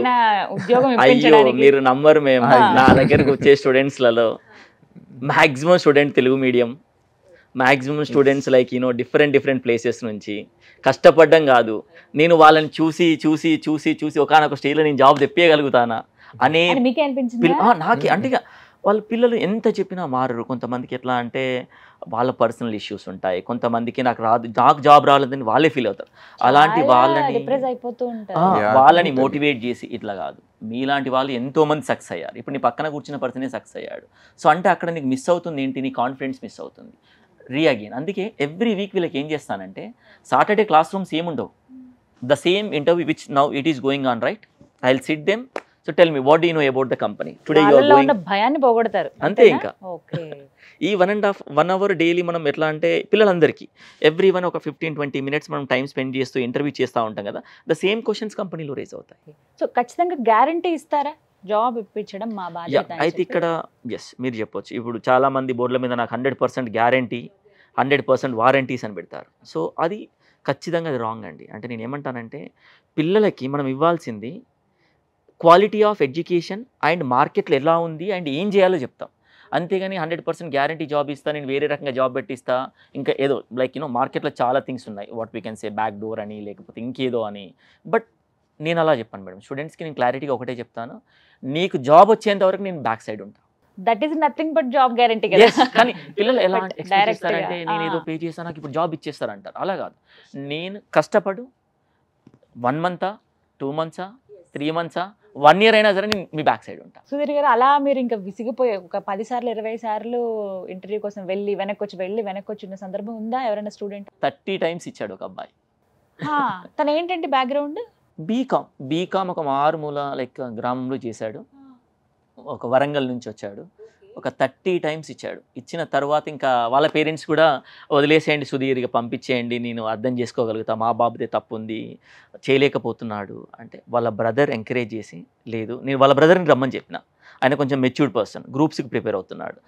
అయ్యో మీరు నంబర్, మేము నా దగ్గరకు వచ్చే స్టూడెంట్స్లలో maximum student Telugu medium, maximum students like different places నుంచి. కష్టపడ్డం కాదు, నేను వాళ్ళని చూసి ఒకనొక స్టేజ్లో నేను జాబ్ తెప్పేయగలుగుతానా అనే నాకే అంటే వాళ్ళ పిల్లలు ఎంత చెప్పినా మారరు. కొంతమందికి ఎట్లా అంటే వాళ్ళ పర్సనల్ ఇష్యూస్ ఉంటాయి, కొంతమందికి నాకు జాబ్ రాలేదని వాళ్ళే ఫీల్ అవుతారు. అలాంటి వాళ్ళని మోటివేట్ చేసి ఇట్లా కాదు, మీలాంటి వాళ్ళు ఎంతో మంది సక్సెస్ అయ్యారు, ఇప్పుడు నీ పక్కన కూర్చున్న పర్సనే సక్సెస్ అయ్యాడు. సో అంటే అక్కడ నీకు మిస్ అవుతుంది ఏంటి, నీ కాన్ఫిడెన్స్ మిస్ అవుతుంది. అగైన్ అందుకే ఎవ్రీ వీక్ వీళ్ళకి ఏం చేస్తానంటే, సాటర్డే క్లాస్ రూమ్స్ ఏముండవు, the same interview which now it is going on right, I will sit them. So tell me what do you know about the company today, you are going, భయాన్ని పోగొడతారు అంతే. ఇంకా ఈ 1.5 hour డైలీ మనం ఎట్లా అంటే పిల్లలందరికీ ఎవ్రీ వన్ ఒక 15-20 minutes మనం టైం స్పెండ్ చేస్తూ ఇంటర్వ్యూ చేస్తూ ఉంటాం కదా, ద సేమ్ క్వశ్చన్స్ కంపెనీలో రేజ్ అవుతాయి. సో ఖచ్చితంగా గ్యారంటీ ఇస్తారా జాబ్ ఇప్పించడం మా బాధ్యత? అయితే ఇక్కడ ఎస్ మీరు చెప్పొచ్చు, ఇప్పుడు చాలా మంది బోర్డుల మీద నాకు 100% గ్యారంటీ 100% వారంటీస్ అని పెడతారు. సో అది ఖచ్చితంగా అది రాంగ్ అండి. అంటే నేను ఏమంటానంటే, పిల్లలకి మనం ఇవ్వాల్సింది క్వాలిటీ ఆఫ్ ఎడ్యుకేషన్ అండ్ మార్కెట్లో ఎలా ఉంది అండ్ ఏం చేయాలో చెప్తాం. అంతేగాని 100% గ్యారంటీ జాబ్ ఇస్తా, నేను వేరే రకంగా జాబ్ పెట్టిస్తా, ఇంకా ఏదో లైక్ మార్కెట్లో చాలా థింగ్స్ ఉన్నాయి, what we can say back door అని, లేకపోతే ఇంకేదో అని. బట్ నేను అలా చెప్పాను మేడం, స్టూడెంట్స్కి నేను క్లారిటీగా ఒకటే చెప్తాను, నీకు జాబ్ వచ్చేంత వరకు నేను బ్యాక్ సైడ్ ఉంటాను. That is nothing but job guarantee కదా. కానీ పిల్లలు ఎలా ఎక్స్పెక్ట్ చేస్తారంటే, నేను ఏదో పే చేస్తాను నాకు ఇప్పుడు జాబ్ ఇచ్చేస్తారంటారు. అలా కాదు, నేను కష్టపడు 1 month, 2 months, 3 months, 1 year అయినా సరే నేను మీ బ్యాక్ సైడ్ ఉంటాను. సుధీర్ గారు, అలా మీరు ఇంకా విసిగిపోయే ఒక 10 సార్లు 20 సార్లు ఇంటర్వ్యూ కోసం వెళ్ళి వెనక్కి వచ్చిన సందర్భం ఉందా ఎవరైనా స్టూడెంట్? 30 times ఇచ్చాడు ఒక అబ్బాయి. తన ఏంటంటే బ్యాక్గ్రౌండ్ బీకామ్ ఒక మారుమూల లైక్ గ్రామంలో చేశాడు, ఒక వరంగల్ నుంచి వచ్చాడు, ఒక 30 times ఇచ్చాడు. ఇచ్చిన తర్వాత ఇంకా వాళ్ళ పేరెంట్స్ కూడా వదిలేసేయండి సుధీర్, ఇక పంపించేయండి, నేను అర్థం చేసుకోగలుగుతా, మా బాబుదే తప్పు ఉంది, చేయలేకపోతున్నాడు అంటే, వాళ్ళ బ్రదర్ ఎంకరేజ్ చేసి, లేదు నేను వాళ్ళ బ్రదర్ని రమ్మని చెప్పిన, ఆయన కొంచెం మెచ్యూర్డ్ పర్సన్, గ్రూప్స్కి ప్రిపేర్ అవుతున్నాడు,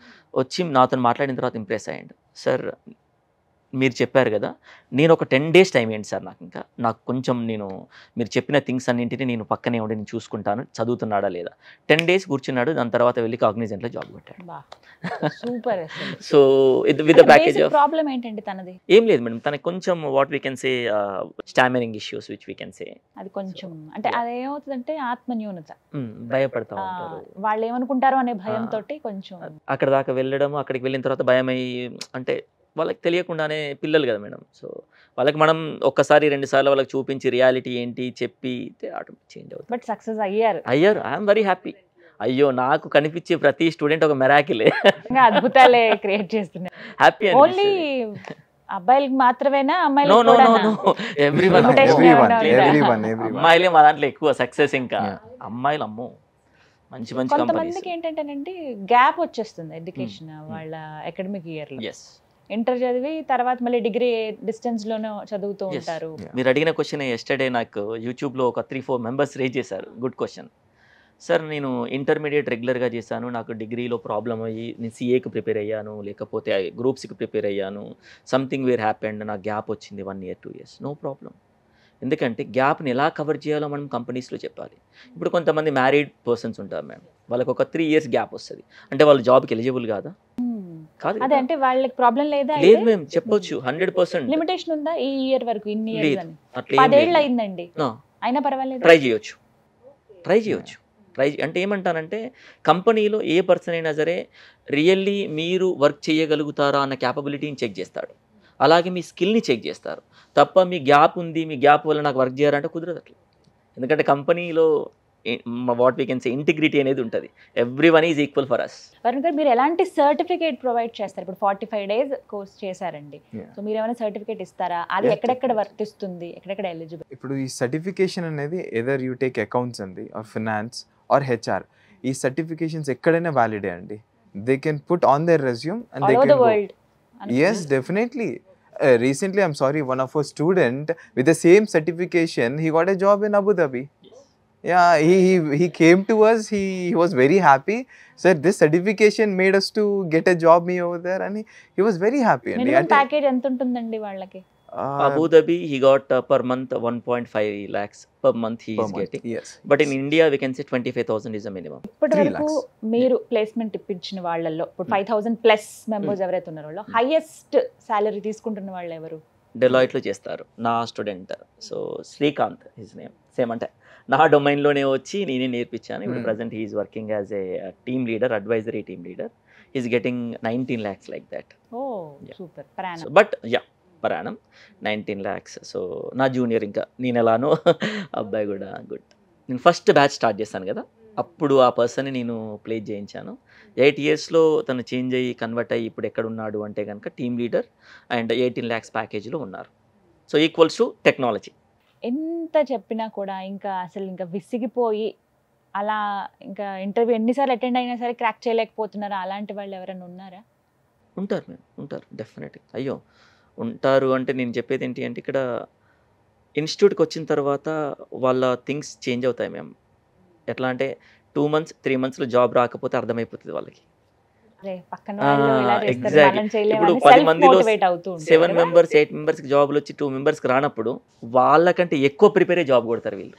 వచ్చి నాతో మాట్లాడిన తర్వాత ఇంప్రెస్ అయ్యాడు. సార్ మీరు చెప్పారు కదా, నేను ఒక 10 days టైం ఏంటి సార్, నాకు కొంచెం మీరు చెప్పిన థింగ్స్ అన్నింటినీ నేను పక్కనే ఉండి నేను చూసుకుంటాను, చదువుతున్నాడా లేదా. 10 days కూర్చున్నాడు, దాని తర్వాత వెళ్ళి కాగ్నిజెంట్లో జాబ్ కొట్టాడు. Super. So with package problem ఏంటంటే తనది ఏం లేదు మేడం, తనకి కొంచెం what we can say stammering issues which we can సే, అది కొంచెం అంటే అదేమవుతుందంటే ఆత్మన్యూనత, భయపడతా ఉంటారు, వాళ్ళు ఏమనుకుంటారో అనే భయంతో కొంచెం అక్కడ దాకా వెళ్ళడం, అక్కడికి వెళ్ళిన తర్వాత భయం అయ్యి, అంటే వాళ్ళకి తెలియకుండానే పిల్లలు కదా మేడం, సో వాళ్ళకి మనం ఒక్కసారి 2 సార్లు వాళ్ళకి చూపించి రియాలిటీ ఏంటి చెప్పి ఆటోమేటిక్ చేంజ్ అవుతుంది. బట్ సక్సెస్ అయ్యారు. I'm very happy. అయ్యో, నాకు కనిపించే ప్రతి స్టూడెంట్ ఒక మెరాకిలే, అద్భుతాలే క్రియేట్ చేస్తున్నారు. హ్యాపీ. ఓన్లీ అబ్బాయిలకి మాత్రమేనా, అమ్మాయిలు అమ్మాయిలే మా దాంట్లో ఎక్కువ సక్సెస్, ఇంకా అమ్మాయిలు అమ్మో మంచి మంచి. కొంతమందికి ఏంటంటేనండి గ్యాప్ వచ్చేస్తుంది ఎడ్యుకేషన్ వాళ్ళ అకాడమిక్ ఇయర్ లో, ఇంటర్ చదివి తర్వాత మళ్ళీ డిగ్రీ డిస్టెన్స్ లోనే చదువుతూ ఉంటారు. మీరు అడిగిన క్వశ్చన్ ఎస్టర్డే నాకు యూట్యూబ్లో ఒక 3-4 members రేజ్ చేశారు. Good question sir. నేను ఇంటర్మీడియట్ రెగ్యులర్గా చేశాను, నాకు డిగ్రీలో ప్రాబ్లం అయ్యి నేను సిఏకి ప్రిపేర్ అయ్యాను, లేకపోతే గ్రూప్స్కి ప్రిపేర్ అయ్యాను, సంథింగ్ వేర్ హ్యాపెండ్, నాకు గ్యాప్ వచ్చింది 1 year 2 years. No problem. ఎందుకంటే గ్యాప్ని ఎలా కవర్ చేయాలో మనం కంపెనీస్లో చెప్పాలి. ఇప్పుడు కొంతమంది మ్యారీడ్ పర్సన్స్ ఉంటారు మేడం, వాళ్ళకి ఒక 3 years గ్యాప్ వస్తుంది, అంటే వాళ్ళ జాబ్కి ఎలిజిబుల్ కాదా? అదే అంటే వాళ్ళకి ప్రాబ్లం లేదా? లేదు మేము చెప్పొచ్చు, 100% లిమిటేషన్ ఉందా ఈ ఇయర్ వరకు, ఇన్ని ఇయర్స్ అని? 10 ఏళ్ళు అయిందండి అయినా పర్వాలేదు, ట్రై చేయొచ్చు. అంటే ఏమంటానంటే, కంపెనీలో ఏ పర్సన్ అయినా సరే రియల్లీ మీరు వర్క్ చేయగలుగుతారా అన్న క్యాపబిలిటీని చెక్ చేస్తాడు, అలాగే మీ స్కిల్ని చెక్ చేస్తారు తప్ప మీ గ్యాప్ ఉంది, మీ గ్యాప్ వల్ల నాకు వర్క్ చేయాలంటే కుదరదు అట్లా. ఎందుకంటే కంపెనీలో what we can say integrity అనేది ఉంటుంది, everyone is equal for us. Varun గారు, మీరు ఎలాంటి సర్టిఫికేట్ ప్రొవైడ్ చేస్తారు? ఇప్పుడు 45 days కోర్స్ చేశారండి, సో మీరు ఏమైనా సర్టిఫికేట్ ఇస్తారా? అది ఎక్కడెక్కడ వర్తిస్తుంది, ఎక్కడెక్కడ ఎలిజిబుల్? ఇప్పుడు ఈ సర్టిఫికేషన్ అనేది ఎదర్ యూ టేక్ అకౌంట్స్ అండి, ఆర్ ఫినాన్స్ ఆర్ హెచ్ఆర్, ఈ సర్టిఫికేషన్స్ ఎక్కడైనా వ్యాలిడే అండి. They can put on their resume and they can go. Yes, definitely. Recently, I'm sorry, one of our student with the same certification, he got a job in Abu Dhabi. Yeah, he came to us. He was very happy. Sir, this certification made us to get a job me over there, and he was very happy. Minimum package ఎంత ఉంటుందండి వాళ్ళకి? Abu Dhabi, he got per month 1.5 lakhs per month he is getting. Yes. But in India, we can say 25,000 is the minimum. ఇప్పటివరకు మీరు ప్లేస్మెంట్ ఇప్పించిన వాళ్ళల్లో ఇప్పుడు 5,000+ మెంబర్స్ ఎవరైతే ఉన్నారో వాళ్ళు హైయెస్ట్ సాలరీ తీసుకుంటున్న వాళ్ళు ఎవరు? డెలాయిట్లో చేస్తారు నా student, so Srikanth his name. Same అంటే నా డొమైన్లోనే వచ్చి నేనే నేర్పించాను. ఇప్పుడు present he's working as a team leader, advisory team leader. Is getting 19 lakhs like that. Oh super. But per annum 19 lakhs. So నా జూనియర్, ఇంకా నేను ఎలానో అబ్బాయి కూడా గుడ్. నేను ఫస్ట్ బ్యాచ్ స్టార్ట్ చేశాను కదా, అప్పుడు ఆ పర్సన్ని నేను ప్లేస్ చేయించాను. 8 yearsలో తను చేంజ్ అయ్యి కన్వర్ట్ అయ్యి ఇప్పుడు ఎక్కడ ఉన్నాడు అంటే కనుక టీమ్ లీడర్ అండ్ 18 lakhs ప్యాకేజ్లో ఉన్నారు. So equals to technology. ఎంత చెప్పినా కూడా ఇంకా అసలు ఇంకా విసిగిపోయి అలా ఇంకా ఇంటర్వ్యూ ఎన్నిసార్లు అటెండ్ అయినా సరే క్రాక్ చేయలేకపోతున్నారా? అలాంటి వాళ్ళు ఎవరైనా ఉన్నారా? ఉంటారు మ్యామ్, ఉంటారు డెఫినెట్గా. అయ్యో ఉంటారు అంటే నేను చెప్పేది ఏంటి అంటే, ఇక్కడ ఇన్స్టిట్యూట్కి వచ్చిన తర్వాత వాళ్ళ థింగ్స్ చేంజ్ అవుతాయి మ్యామ్. ఎట్లా అంటే 2 months 3 monthsలో జాబ్ రాకపోతే అర్థమైపోతుంది వాళ్ళకి. పక్కన వాళ్ళు ఇలా చేస్తారు, ఎగ్జాక్ట్లీ. మనం చేయలేమని ఇప్పుడు self 10 మందిలో motivate అవుతూ ఉంటారు 7 కదా. members 8 members జాబ్లు వచ్చి 2 members రానప్పుడు వాళ్ళకంటే ఎక్కువ ప్రిపేర్ జాబ్ కొడతారు వీళ్ళు.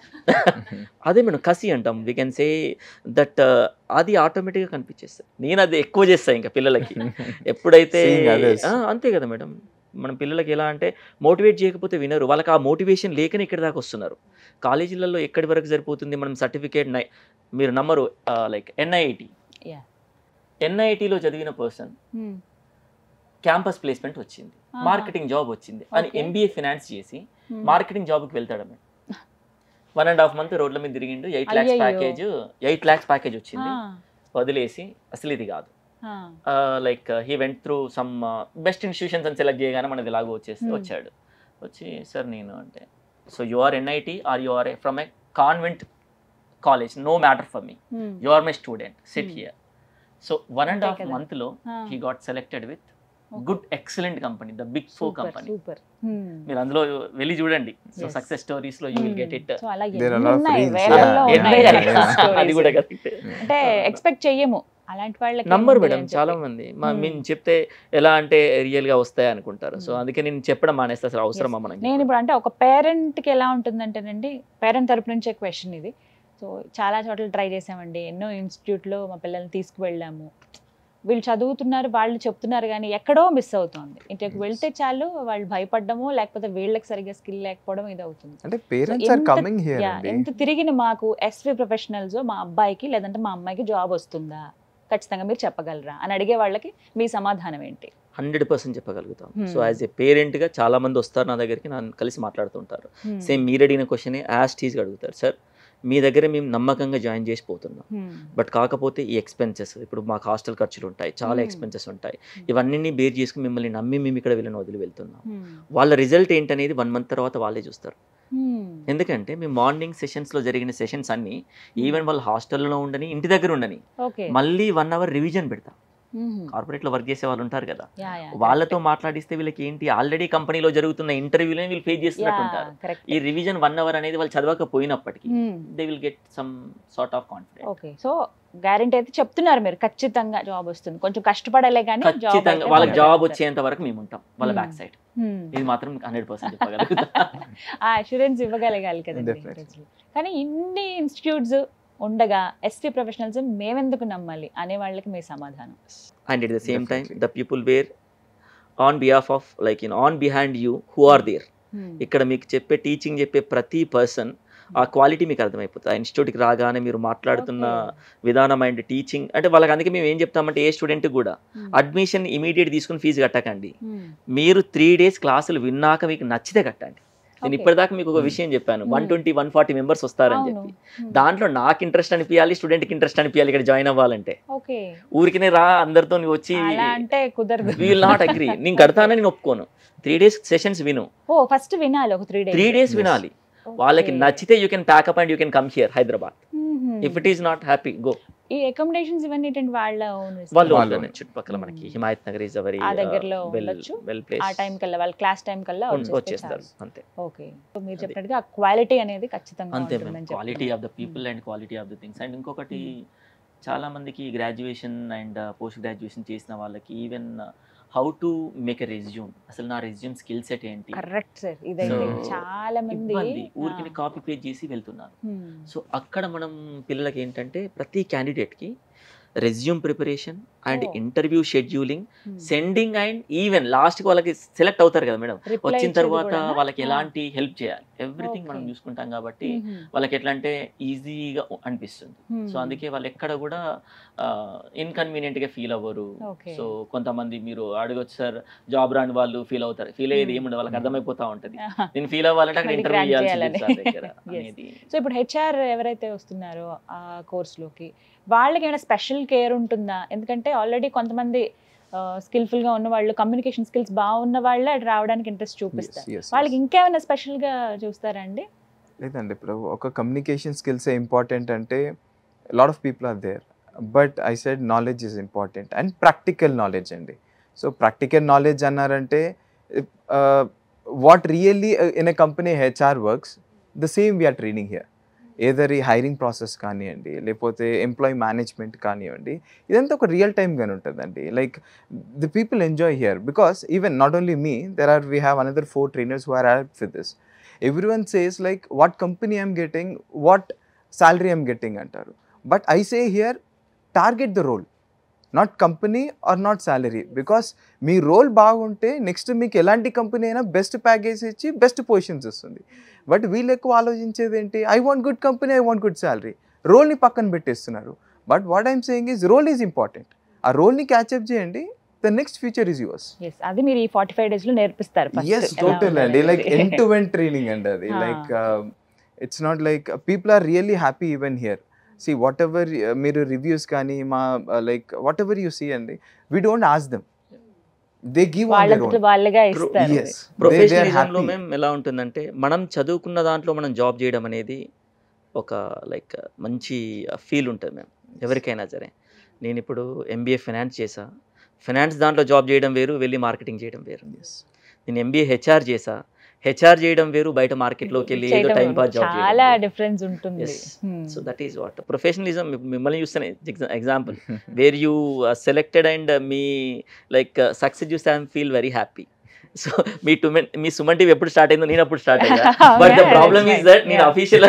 అదే మనం కసి అంటాం, వీ కెన్ సే దట్. అది ఆటోమేటిక్గా కనిపించేస్తుంది. నేను అది ఎక్కువ చేస్తాను ఇంకా పిల్లలకి ఎప్పుడైతే. అంతే కదా మేడం, మనం పిల్లలకి ఎలా అంటే మోటివేట్ చేయకపోతే వినరు. వాళ్ళకి ఆ మోటివేషన్ లేకనే ఇక్కడ దాకా వస్తున్నారు. కాలేజీలలో ఎక్కడి వరకు సరిపోతుంది, మనం సర్టిఫికేట్ మీరు నమ్మరు, లైక్ ఎన్ఐటీలో చదివిన పర్సన్ క్యాంపస్ ప్లేస్మెంట్ వచ్చింది, మార్కెటింగ్ జాబ్ వచ్చింది అని ఎంబీఏ ఫినాన్స్ చేసి మార్కెటింగ్ జాబ్కి వెళ్తాడు. 1.5 months రోడ్ల మీద తిరిగిండు, 8 lakhs ప్యాకేజ్, 8 lakhs ప్యాకేజ్ వచ్చింది, వదిలేసి అసలు ఇది కాదు. Like he went through some best institutions అని సెలెక్ట్ చేయగానే మనది ఎలాగో వచ్చాడు. వచ్చి సార్ నేను అంటే, so you are NIT or you are from a convent college, no matter for me, you are my student, sit here. So 1.5 monthsలో he got selected with good excellent company, the big 4 company. మీరు అందులో వెళ్ళి చూడండి. సో సక్సెస్ స్టోరీస్ లో యూ విల్ గెట్ ఇట్. అది కూడా అంటే ఎక్స్పెక్ట్ చెయ్యము అలాంటి వాళ్ళకి. నంబర్ మేడం చాలా మంది మేము చెప్తే ఎలా అంటే రియల్ గా వస్తాయి అనుకుంటారు. సో అందుకే నేను చెప్పడం మానేస్తే అసలు అవసరమా మనకి. నేను ఇప్పుడు అంటే ఒక పేరెంట్ కి ఎలా ఉంటుందంటేనండి, పేరెంట్ తరపు నుంచే క్వశ్చన్ ఇది. సో చాలా చోట్ల ట్రై చేసామండి, ఎన్నో ఇన్స్టిట్యూట్లో మా పిల్లల్ని తీసుకువెళ్ళాము. వీళ్ళు చదువుతున్నారు, వాళ్ళు చెప్తున్నారు, కానీ ఎక్కడో మిస్ అవుతుంది. ఇంటికి వెళ్తే చాలు వాళ్ళు భయపడ్డము, లేకపోతే వీళ్ళకి సరిగ్గా స్కిల్ లేకపోవడం ఇది అవుతుంది. అంటే పేరెంట్స్ ఆర్ కమింగ్ హియర్ అండి. ఎంత తిరిగిన మాకు ఎస్వి ప్రొఫెషనల్స్ మా అబ్బాయికి లేదంటే మా అమ్మాయికి జాబ్ వస్తుందా, ఖచ్చితంగా మీరు చెప్పగలరా అని అడిగే వాళ్ళకి మీ సమాధానం ఏంటి? 100% చెప్పగలుగుతాం. సో యాజ్ ఏ పేరెంట్గా చాలా మంది వస్తారు నా దగ్గరికి, నన్ను కలిసి మాట్లాడుతుంటారు. సేమ్ మీరు అడిగిన క్వశ్చన్ యాజ్ టీజ్గా అడుగుతారు. సార్ మీ దగ్గర మేము నమ్మకంగా జాయిన్ చేసి పోతున్నాం, బట్ కాకపోతే ఈ ఎక్స్పెన్సెస్, ఇప్పుడు మాకు హాస్టల్ ఖర్చులు ఉంటాయి, చాలా ఎక్స్పెన్సెస్ ఉంటాయి, ఇవన్నీ బేర్ చేసుకుని మిమ్మల్ని నమ్మి మేము ఇక్కడ వీళ్ళని వదిలి వెళ్తున్నాం. వాళ్ళ రిజల్ట్ ఏంటనేది 1 month తర్వాత వాళ్ళే చూస్తారు. ఎందుకంటే మేము మార్నింగ్ సెషన్స్లో జరిగిన సెషన్స్ అన్ని ఈవెన్ వాళ్ళు హాస్టల్లో ఉండని, ఇంటి దగ్గర ఉండని, మళ్ళీ 1 hour రివిజన్ పెడతాం. కార్పొరేట్ లో వర్క్ చేసే వాళ్ళు ఉంటారు కదా, వాళ్ళతో మాట్లాడిస్తే వీళ్ళకి ఏంటి ఆల్రెడీ కంపెనీలో జరుగుతున్న ఇంటర్వ్యూలని వీళ్ళు ఫేస్ చేస్తున్నట్టు ఉంటారు. ఈ రివిజన్ 1 hour అనేది వాళ్ళు చదవకపోయినప్పటికీ they will get some sort of confidence. Okay, so guarantee అయితే చెప్తున్నారు మీరు, ఖచ్చితంగా జాబ్ వస్తుంది, కొంచెం కష్టపడాలే కానీ ఖచ్చితంగా వాళ్ళకి జాబ్ వచ్చేంత వరకు మేము ఉంటాం వాళ్ళ బ్యాక్ సైడ్. ఇది మాత్రం 100% చెప్పగలుగుతాం. ఆ అష్యూరెన్స్ ఇవ్వగలగాలి కదండి. కానీ ఇన్ని ఇన్స్టిట్యూట్స్ ఉండగా ఎస్వి ప్రొఫెషనల్స్ మేమెందుకు నమ్మాలి అనే వాళ్ళకి మీ సమాధానం? And at the same time the people were on behalf of like on behind you who are there. ఇక్కడ మీకు చెప్పే టీచింగ్ చెప్పే ప్రతి పర్సన్ ఆ క్వాలిటీ మీకు అర్థమైపోతుంది. ఆ ఇన్స్టిట్యూట్కి రాగానే మీరు మాట్లాడుతున్న విధానం అండ్ టీచింగ్ అంటే వాళ్ళకి. అందుకే మేము ఏం చెప్తామంటే ఏ స్టూడెంట్ కూడా అడ్మిషన్ ఇమీడియట్ తీసుకుని ఫీజు కట్టకండి, మీరు 3 days క్లాసులు విన్నాక మీకు నచ్చితే కట్టండి. నేను ఇప్పటిదాకా మీకు ఒక విషయం చెప్పాను, 120-140 members వస్తారని చెప్పి. దాంట్లో నాకు ఇంట్రెస్ట్ అనిపించాలి, స్టూడెంట్కి ఇంట్రెస్ట్ అనిపించాలి ఇక్కడ జాయిన్ అవ్వాలంటే. ఊరికినే రా అందరితో వచ్చి విల్ నాట్ అగ్రీ. నేను కడతానని నేను ఒప్పుకోను. 3 days సెషన్స్ విను, ఫస్ట్ వినాలి, ఒక 3 days వినాలి. వాళ్ళకి నచ్చితే you can pack up and you can come here Hyderabad. If it is not happy go. ఈ అకామిడేషన్స్ ఇవన్నీ వాళ్ళు చుట్టుపక్కల మనకి Himayat Nagar is very well place. ఆ టైం కల్లా వాళ్ళ క్లాస్ టైం కల్లా వచ్చేస్తారు అంతే. ఓకే, మీరు చెప్పినట్టుగా ఆ క్వాలిటీ అనేది ఖచ్చితంగా అంతే, quality of the people and quality of the things. And ఇంకొకటి చాలా మందికి గ్రాడ్యుయేషన్ అండ్ పోస్ట్ గ్రాడ్యుయేషన్ చేసిన వాళ్ళకి even how to make a resume, అసలు నా రెజ్యూమ్ స్కిల్ సెట్ ఏంటి. కరెక్ట్ సార్, ఇదైతే చాలా మంది ఊరికి కాపీ పేస్ట్ చేసి వెళ్తున్నారు. సో అక్కడ మనం పిల్లలకి ఏంటంటే ప్రతి క్యాండిడేట్కి resume preparation and interview scheduling, sending and even లాస్ట్కి వాళ్ళకి సెలెక్ట్ అవుతారు కదా మేడం, వచ్చిన తర్వాత వాళ్ళకి ఎలాంటి హెల్ప్ చేయాలి ఎవ్రీథింగ్ మనం చూసుకుంటాం కాబట్టి వాళ్ళకి ఎట్లా అంటే ఈజీగా అనిపిస్తుంది. సో అందుకే వాళ్ళు ఎక్కడ కూడా ఇన్కన్వీనియంట్గా ఫీల్ అవ్వరు. సో కొంతమంది మీరు అడగొచ్చు సార్ జాబ్ రాని వాళ్ళు ఫీల్ అవుతారు, ఫీల్ అయ్యేది ఏముండదు, వాళ్ళకి అర్థమైపోతా ఉంటుంది నేను ఫీల్ అవ్వాలంటే అక్కడ ఇంటర్వ్యూ చేయాల్సింది. సో ఇప్పుడు హెచ్ఆర్ ఎవరైతే వస్తున్నారో ఆ కోర్సులోకి వాళ్ళకి ఏమైనా స్పెషల్ కేర్ ఉంటుందా? ఎందుకంటే ఆల్రెడీ కొంతమంది స్కిల్ఫుల్ గా ఉన్న వాళ్ళు, కమ్యూనికేషన్ స్కిల్స్ బాగున్న వాళ్ళే అటు రావడానికి ఇంట్రెస్ట్ చూపిస్తారు. వాళ్ళకి ఇంకేమైనా స్పెషల్ గా చూస్తారా అండి? లేదండి, ఇప్పుడు ఒక కమ్యూనికేషన్ స్కిల్స్ ఇంపార్టెంట్ అంటే lot of people are there, but I said knowledge is important and practical knowledge అండి. సో ప్రాక్టికల్ నాలెడ్జ్ అన్నారంటే what really in a company HR works the same we're training here. Either ఈ హైరింగ్ ప్రాసెస్ కానివ్వండి, లేకపోతే ఎంప్లాయీ మేనేజ్మెంట్ కానివ్వండి, ఇదంతా ఒక రియల్ టైమ్గానే ఉంటుందండి. Like the people enjoy here because even not only me, we have another 4 trainers who are helped with this. Everyone says like what company I'm getting, what salary I'm getting antaru, but I say here target the role, not company or not salary, because మీ రోల్ బాగుంటే నెక్స్ట్ మీకు ఎలాంటి కంపెనీ అయినా బెస్ట్ ప్యాకేజ్ ఇచ్చి బెస్ట్ పొజిషన్స్ ఇస్తుంది. బట్ వీళ్ళు ఎక్కువ ఆలోచించేది ఏంటి, I want good company, I want good salary, రోల్ని పక్కన పెట్టేస్తున్నారు. But what I'm saying is role is important. ఆ రోల్ని క్యాచ్అప్ చేయండి, the next future is yours. అది మీరు ఈ 45 days లో నేర్పిస్తారు. ఎస్, టోటల్ అండి, like end to end training అండి అది. Like it's not like people are really happy even here. See, whatever మీరు రివ్యూస్ కానీ మా like whatever you see అండి, we don't ask them, they give వాళ్ళగా ఇస్తారు. ప్రొఫెషనలిజంలో మేము ఎలా ఉంటుందంటే మనం చదువుకున్న దాంట్లో మనం జాబ్ చేయడం అనేది ఒక లైక్ మంచి ఫీల్ ఉంటుంది మేము ఎవరికైనా సరే. నేను ఇప్పుడు MBA ఫైనాన్స్ చేసా, ఫైనాన్స్ దాంట్లో జాబ్ చేయడం వేరు, వెళ్ళి మార్కెటింగ్ చేయడం వేరు. నేను MBA HR చేసా, HR చేయడం వేరు, బయట మార్కెట్లోకి వెళ్ళి ఏదో టైం పాస్ జాబ్ చాలా డిఫరెన్స్ ఉంటుంది. So that is what professionalism. మిమ్మల్ని చూస్తాను example where you selected and మీ లైక్ సక్సెస్ చూస్తే I feel very happy. So మీ సుమన్ టీవీ ఎప్పుడు స్టార్ట్ అయిందో నేను అప్పుడు స్టార్ట్ అయ్యా. But the problem is that నేను అఫీషియల్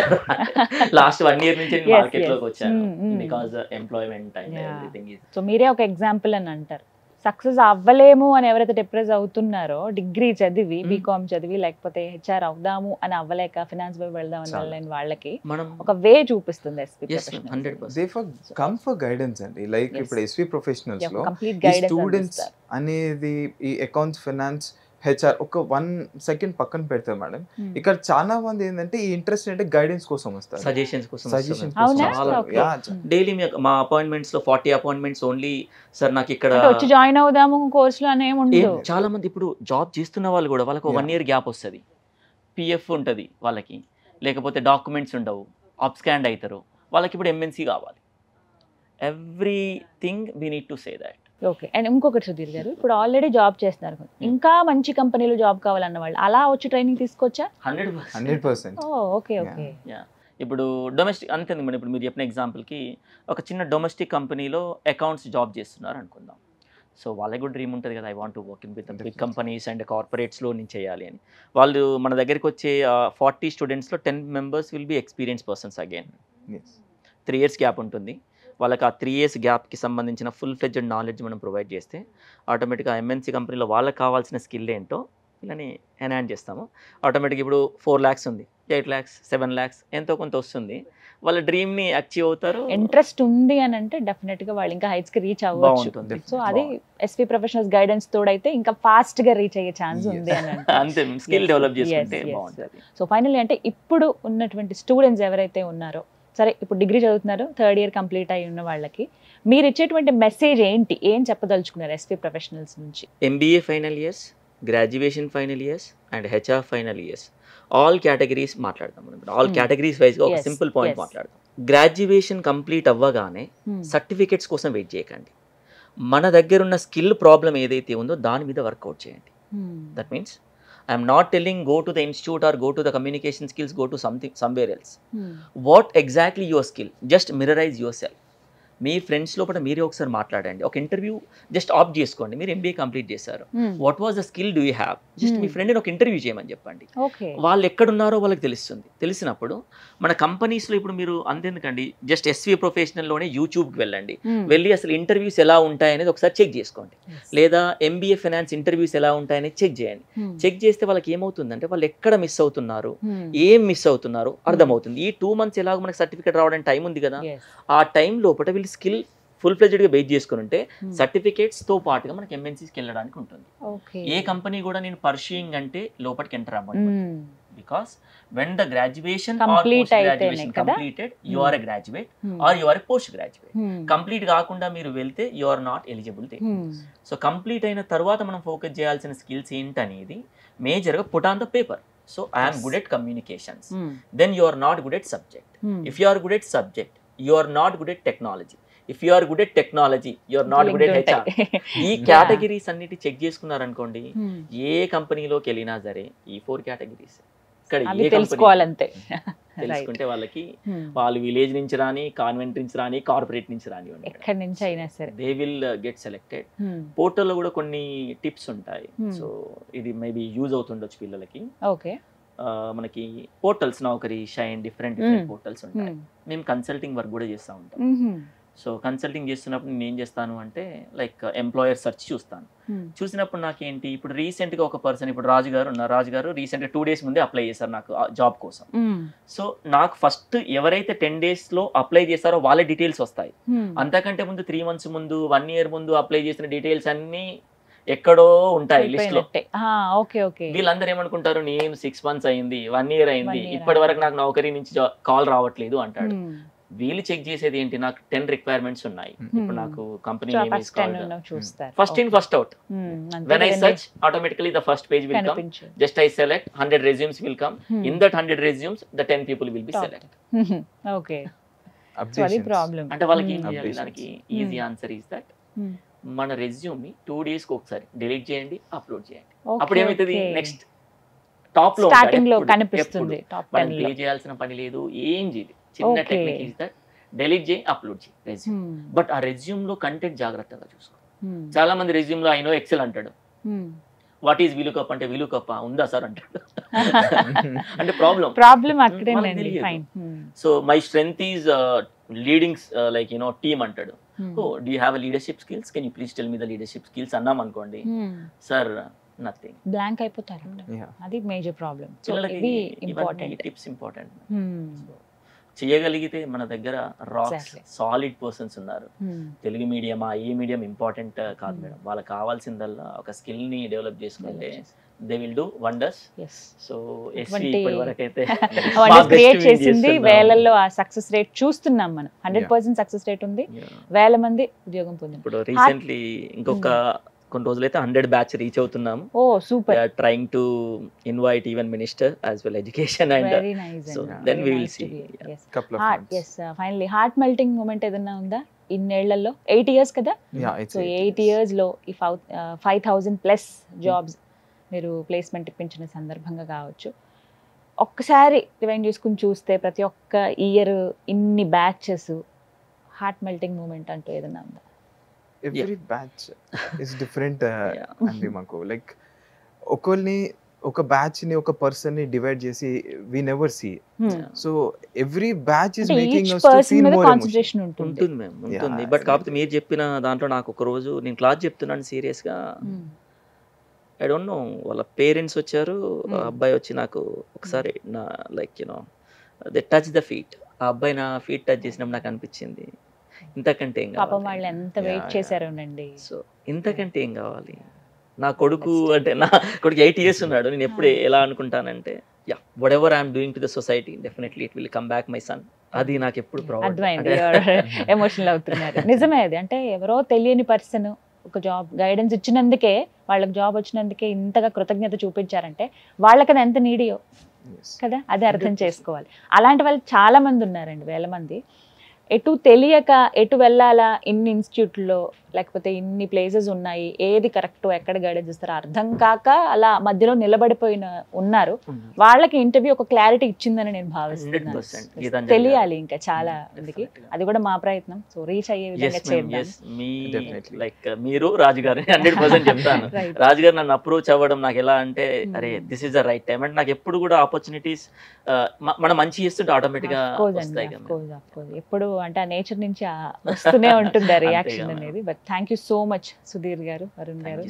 లాస్ట్ 1 year నుంచి మార్కెట్లోకి వచ్చాను because employment and everything. So మీరే ఒక ఎగ్జాంపుల్ అని అంటారు. సక్సెస్ అవ్వలేము అని ఎవరైతే డిప్రెస్ అవుతున్నారో, డిగ్రీ చదివి బీకామ్ చదివి లేకపోతే HR అవుదాము అని అవ్వలేక ఫైనాన్స్ వైపు వెళ్దాం అని వెళ్ళలేని వాళ్ళకి ఒక వే చూపిస్తుంది SV professionals. They for come for guidance అండి. లైక్ ఇప్పుడు ఎస్వి ప్రొఫెషనల్స్ లో స్టూడెంట్స్ అనేది ఈ అకౌంట్స్, ఫైనాన్స్, HR ఒక 1 second పక్కన పెడతారు మేడం. ఇక్కడ చాలా మంది ఏంటంటే ఈ ఇంట్రెస్ట్ అంటే గైడెన్స్ కోసం వస్తారు, సజెషన్స్ కోసం. డైలీ మా అపాయింట్మెంట్స్ లో 40 అపాయింట్మెంట్స్ ఓన్లీ సార్ నాకు ఇక్కడ వచ్చి జాయిన్ అవుదాము కోర్సులో అనేం ఉండదు. చాలా మంది ఇప్పుడు జాబ్ చేస్తున్న వాళ్ళు కూడా వాళ్ళకి 1 year గ్యాప్ వస్తుంది, PF ఉంటుంది వాళ్ళకి, లేకపోతే డాక్యుమెంట్స్ ఉండవు, అప్ స్కాండ్ అవుతారు, వాళ్ళకి ఇప్పుడు MNC కావాలి. Everything we need to say that. Okay. And ఇంకొకటి సుధీర్ గారు, ఇప్పుడు ఆల్రెడీ జాబ్ చేస్తున్నారు, ఇంకా మంచి కంపెనీలో జాబ్ కావాలన్న వాళ్ళు అలా వచ్చి ట్రైనింగ్ తీసుకోవచ్చా? 100%. Okay okay. ఇప్పుడు డొమెస్టిక్ అంతే మేడం. ఇప్పుడు మీరు చెప్పిన ఎగ్జాంపుల్కి ఒక చిన్న డొమెస్టిక్ కంపెనీలో అకౌంట్స్ జాబ్ చేస్తున్నారు అనుకుందాం. సో వాళ్ళకి కూడా డ్రీమ్ ఉంటుంది కదా, I want to work in with big companies and కార్పొరేట్స్లో నేను చేయాలి అని. వాళ్ళు మన దగ్గరికి వచ్చే 40 స్టూడెంట్స్లో 10 members will be experience persons again. 3 years gap ఉంటుంది వాళ్ళకి. ఆ 3 years గ్యాప్కి సంబంధించిన ఫుల్ ఫ్లెడ్జ్డ్ నాలెడ్జ్ మనం ప్రొవైడ్ చేస్తే ఆటోమేటిక్గా MNC కంపెనీలో వాళ్ళకి కావాల్సిన స్కిల్ ఏంటో ఇలాని ఎన్హాన్స్ చేస్తాము. ఆటోమేటిక్గా ఇప్పుడు 4 lakhs ఉంది, 8 lakhs, 7 lakhs ఎంతో కొంత వస్తుంది, వాళ్ళ డ్రీమ్ని అచీవ్ అవుతారు. ఇంట్రెస్ట్ ఉంది అని అంటే డెఫినెట్గా వాళ్ళు ఇంకా హైట్స్కి రీచ్ అవ్వచ్చు. సో అది ఎస్వి ప్రొఫెషనల్స్ గైడెన్స్ తోడైతే ఇంకా ఫాస్ట్గా రీచ్ అయ్యే ఛాన్స్ ఉంది అని అంతే, స్కిల్ డెవలప్ చేసుకుంటే బాగుంటుంది. సో ఫైనల్లీ అంటే ఇప్పుడు ఉన్నటువంటి స్టూడెంట్స్ ఎవరైతే ఉన్నారో, సరే ఇప్పుడు డిగ్రీ చదువుతున్నారు, 3rd year కంప్లీట్ అయి ఉన్న వాళ్ళకి మీరు ఇచ్చేటువంటి మెసేజ్ ఏంటి, ఏం చెప్పదలుచుకున్నారు ఎస్వి ప్రొఫెషనల్స్ నుంచి? MBA final years, graduation final years and HR final years, all categories మాట్లాడతాం మనం. ఆల్ కేటగిరీస్ వైజ్గా ఒక సింపుల్ పాయింట్ మాట్లాడతాం. గ్రాడ్యుయేషన్ కంప్లీట్ అవ్వగానే సర్టిఫికేట్స్ కోసం వెయిట్ చేయకండి. మన దగ్గర ఉన్న స్కిల్ ప్రాబ్లం ఏదైతే ఉందో దాని మీద వర్కౌట్ చేయండి. That means I'm not telling go to the institute or go to the communication skills, go to somewhere else. What exactly your skill? Just mirrorize yourself. Me friends లోపల మీరే ఒకసారి మాట్లాడండి. ఒక ఇంటర్వ్యూ జస్ట్ ఆప్ట్ చేసుకోండి. మీరు MBA కంప్లీట్ చేశారు, what was the skill do you have, just మీ ఫ్రెండ్ని ఒక ఇంటర్వ్యూ చేయమని చెప్పండి. వాళ్ళు ఎక్కడున్నారో వాళ్ళకి తెలుస్తుంది. తెలిసినప్పుడు మన కంపెనీస్లో ఇప్పుడు మీరు అంతెందుకండి, జస్ట్ SV ప్రొఫెషనల్లోనే యూట్యూబ్కి వెళ్ళండి, వెళ్ళి అసలు ఇంటర్వ్యూస్ ఎలా ఉంటాయనేది ఒకసారి చెక్ చేసుకోండి. లేదా MBA ఫైనాన్స్ ఇంటర్వ్యూస్ ఎలా ఉంటాయనేది చెక్ చేయండి. చెక్ చేస్తే వాళ్ళకి ఏమవుతుందంటే వాళ్ళు ఎక్కడ మిస్ అవుతున్నారు, ఏం మిస్ అవుతున్నారు అర్థమవుతుంది. ఈ 2 months ఎలాగో మనకి సర్టిఫికేట్ రావడానికి టైం ఉంది కదా, ఆ టైం లోపల వీళ్ళు స్కిల్ ఫుల్ ఫ్లెడ్జ్డ్గా బేస్ చేసుకుని ఉంటే సర్టిఫికేట్స్తో పాటుగా మనకి MNCస్కి వెళ్ళడానికి ఉంటుంది. ఏ కంపెనీ కూడా నేను పర్సూయింగ్ అంటే లోపలికి ఎంటర్ అవ్వండి, because when the graduation or post graduation completed you are a graduate or you are a post graduate. Complete కాకుండా మీరు వెళ్తే you are not eligible. So complete అయిన తర్వాత మనం ఫోకస్ చేయాల్సిన స్కిల్స్ ఏంటనేది మేజర్గా put on the paper. So I am good at communications. Then you are not good at subject. If you are good at subject, you are not good at technology. If you are good at technology, you are not good at HR. ఈ కేటగిరీస్ అన్నిటి చెక్ చేసుకున్నారనుకోండి, ఏ కంపెనీలోకి వెళ్ళినా సరే ఈ 4 కేటగిరీస్ ఇక్కడ ఏ తెలుసుకోవాలంతే. తెలుసుకుంటే వాళ్ళకి వాళ్ళు విలేజ్ నుంచి రాని, కాన్వెంట్ నుంచి రాని, కార్పొరేట్ నుంచి రాని, ఎక్కడి నుంచి అయినా సరే దే విల్ గెట్ సెలెక్టెడ్. పోర్టల్లో కూడా కొన్ని టిప్స్ ఉంటాయి. సో ఇది మేబీ యూజ్ అవుతుండొచ్చు పిల్లలకి. ఓకే, మనకి పోర్టల్స్ నౌకరీ, షైన్, డిఫరెంట్ పోర్టల్స్ ఉంటాయి. మేము కన్సల్టింగ్ వర్క్ కూడా చేస్తూ ఉంటాం. సో కన్సల్టింగ్ చేస్తున్నప్పుడు నేను ఏం చేస్తాను అంటే లైక్ ఎంప్లాయర్ సెర్చ్ చూస్తాను. చూసినప్పుడు నాకేంటి, ఇప్పుడు రీసెంట్గా ఒక పర్సన్, ఇప్పుడు రాజు గారు ఉన్నారు, రాజు గారు రీసెంట్గా 2 days ముందే అప్లై చేశారు నాకు జాబ్ కోసం. సో నాకు ఫస్ట్ ఎవరైతే 10 daysలో అప్లై చేస్తారో వాళ్ళ డీటెయిల్స్ వస్తాయి. అంతకంటే ముందు 3 months ముందు, 1 year ముందు అప్లై చేసిన డీటెయిల్స్ అన్ని ఎక్కడో ఉంటాయి లిస్ట్ లో. వీళ్ళందరూ ఏమనుకుంటారు, నేను 6 months అయింది, 1 year అయింది, ఇప్పటి వరకు నాకు నౌకరీ నుంచి కాల్ రావట్లేదు అంటాడు. వీళ్ళు చెక్ చేసేది ఏంటి, నాకు 10 requirements ఉన్నాయి. ఇప్పుడు నాకు company name is called first in first out. When I search automatically the first page will come. Just I select 100 resumes will come. In that 100 resumes the 10 people will be selected. Okay, అంటే వాళ్ళకి ఏం చేయాలి, దానికి ఈజీ ఆన్సర్ ఇస్ దట్ మన రెజ్యూమ్ ని 2 days కి ఒకసారి డిలీట్ చేయండి, అప్లోడ్ చేయండి. అప్పుడు ఏమవుతుంది, నెక్స్ట్ టాప్ లో కనిపిస్తుంది. మనం ప్లే చేయాల్సిన పని లేదు, ఏం చేయదు. చిన్న టెక్నిక్ ఇస్ దట్ డిలీట్ చేయి, అప్లోడ్ చేయి రెజ్యూమ్. బట్ ఆ రెజ్యూమ్ లో కంటెంట్ జాగ్రత్తగా చూసుకో. చాలా మంది రెజ్యూమ్ లో ఐ నో ఎక్సెల్ అంటాడు, వాట్ ఈస్ విలుకప్ అంటే విలుకప్ ఉందా సార్ అంటాడు. అంటే ప్రాబ్లం అక్కడే. So my strength is leading like team అంటాడు. Do you have leadership skills, can you please tell me the leadership skills అన్నాం అనుకోండి, సార్ నథింగ్, బ్లాంక్ అయిపోతారు. అది మేజర్ ప్రాబ్లం. Tips important. చేయగలిగితే మన దగ్గర రాక్స్, సాలిడ్ పర్సన్స్ ఉన్నారు. తెలుగు మీడియమా, ఏ మీడియం ఇంపార్టెంట్ కాదు మేడం. వాళ్ళకి కావాల్సిందల్లా ఒక స్కిల్ ని డెవలప్ చేసుకుంటే they will do wonders. So ఇప్పటివరకైతే క్రియేట్ చేసింది వేలల్లో ఆ సక్సెస్ రేట్ చూస్తున్నాం మనం. 100% సక్సెస్ రేట్ ఉంది, వేల మంది ఉద్యోగం పొందారు. ఇప్పుడు రీసెంట్లీ ఇంకొక కొన్ని రోజులైతే 100 batch రీచ్ అవుతున్నాము. ఓ super. Trying to invite even minister as well education and so then we will see couple of months. yes finally heart melting moment ఏదన్నా ఉందా ఇన్నేళ్లలో? 8 years కదా. సో 8 years లో ఈ 5,000+ జాబ్స్ మీరు ప్లేస్మెంట్ ఇప్పించిన సందర్భంగా కావచ్చు, ఒక్కసారి రివైండ్ చేసుకుని చూస్తే ప్రతి ఒక్క ఇయర్ ఇన్ని బ్యాచెస్, హార్ట్ మెల్టింగ్ మూమెంట్ అంటూ ఏదన్నా ఉందా? Every batch is different. అండి మాకు లైక్ ఒక బ్యాచ్ ని, ఒక పర్సన్ ని డివైడ్ చేసి we never see. So every batch is making us to feel more concentration ఉంటుంది మ్యామ్, ఉంటుంది. బట్ కాకపోతే మీరు చెప్పిన దాంట్లో నాకు ఒక రోజు నేను క్లాస్ చెప్తున్నాను సీరియస్ గా, ఐ డోంట్ నో వాళ్ళ పేరెంట్స్ వచ్చారు, అబ్బాయి వచ్చి నాకు ఒకసారి నా like they touch the feet. ఆ అబ్బాయి నా ఫీట్ టచ్ చేసినప్పుడు నాకు అనిపించింది ఇంతకంటే ఏం కావాలి. వాళ్ళు ఎంత వెయిట్ చేశారోనండి. సో ఇంతకంటే ఏం కావాలి. నా కొడుకు అంటే నా కొడుకు 8 years ఉన్నాడు. నేను ఎప్పుడు ఎలా అనుకుంటానంటే whatever I'm doing to the society definitely it will come back my son. అది నాకు ఎప్పుడు ఎమోషనల్ అవుతున్నారు. నిజమే అది. అంటే ఎవరో తెలియని పర్సన్ ఒక జాబ్ గైడెన్స్ ఇచ్చినందుకే, వాళ్ళకి జాబ్ వచ్చినందుకే ఇంతగా కృతజ్ఞత చూపించారంటే వాళ్ళకి అది ఎంత నీడియో కదా, అదే అర్థం చేసుకోవాలి. అలాంటి వాళ్ళు చాలా మంది ఉన్నారండి, వేల మంది. ఎటు తెలియక ఎటు వెళ్ళాలా, ఇన్ని ఇన్స్టిట్యూట్లో లేకపోతే ఇన్ని ప్లేసెస్ ఉన్నాయి, ఏది కరెక్ట్, ఎక్కడ గైడెన్స్ ఇస్తారో అర్థం కాక అలా మధ్యలో నిలబడిపోయిన ఉన్నారు. వాళ్ళకి ఇంటర్వ్యూ ఒక క్లారిటీ ఇచ్చిందని నేను భావిస్తున్నాను. తెలియాలి ఇంకా చాలా మందికి, అది కూడా మా ప్రయత్నం. సో రీచ్ అయ్యే విధంగా చేద్దాం. లైక్ మీరు రాజు గారు 100% చెప్తాను. రాజు గారు నన్ను అప్రోచ్ అవ్వడం నాకు ఎలా అంటే, అరే this is the right time. అంటే నాకు ఎప్పుడు కూడా ఆపర్చునిటీస్ మనం మంచి చేస్తుంటే ఆటోమేటిక్ గా వస్తాయి. ఎప్పుడు అంటే ఆ నేచర్ నుంచి వస్తూనే ఉంటుంది ఆ రియాక్షన్ అనేది. But thank you so much Sudheer గారు, అరుణ్ గారు.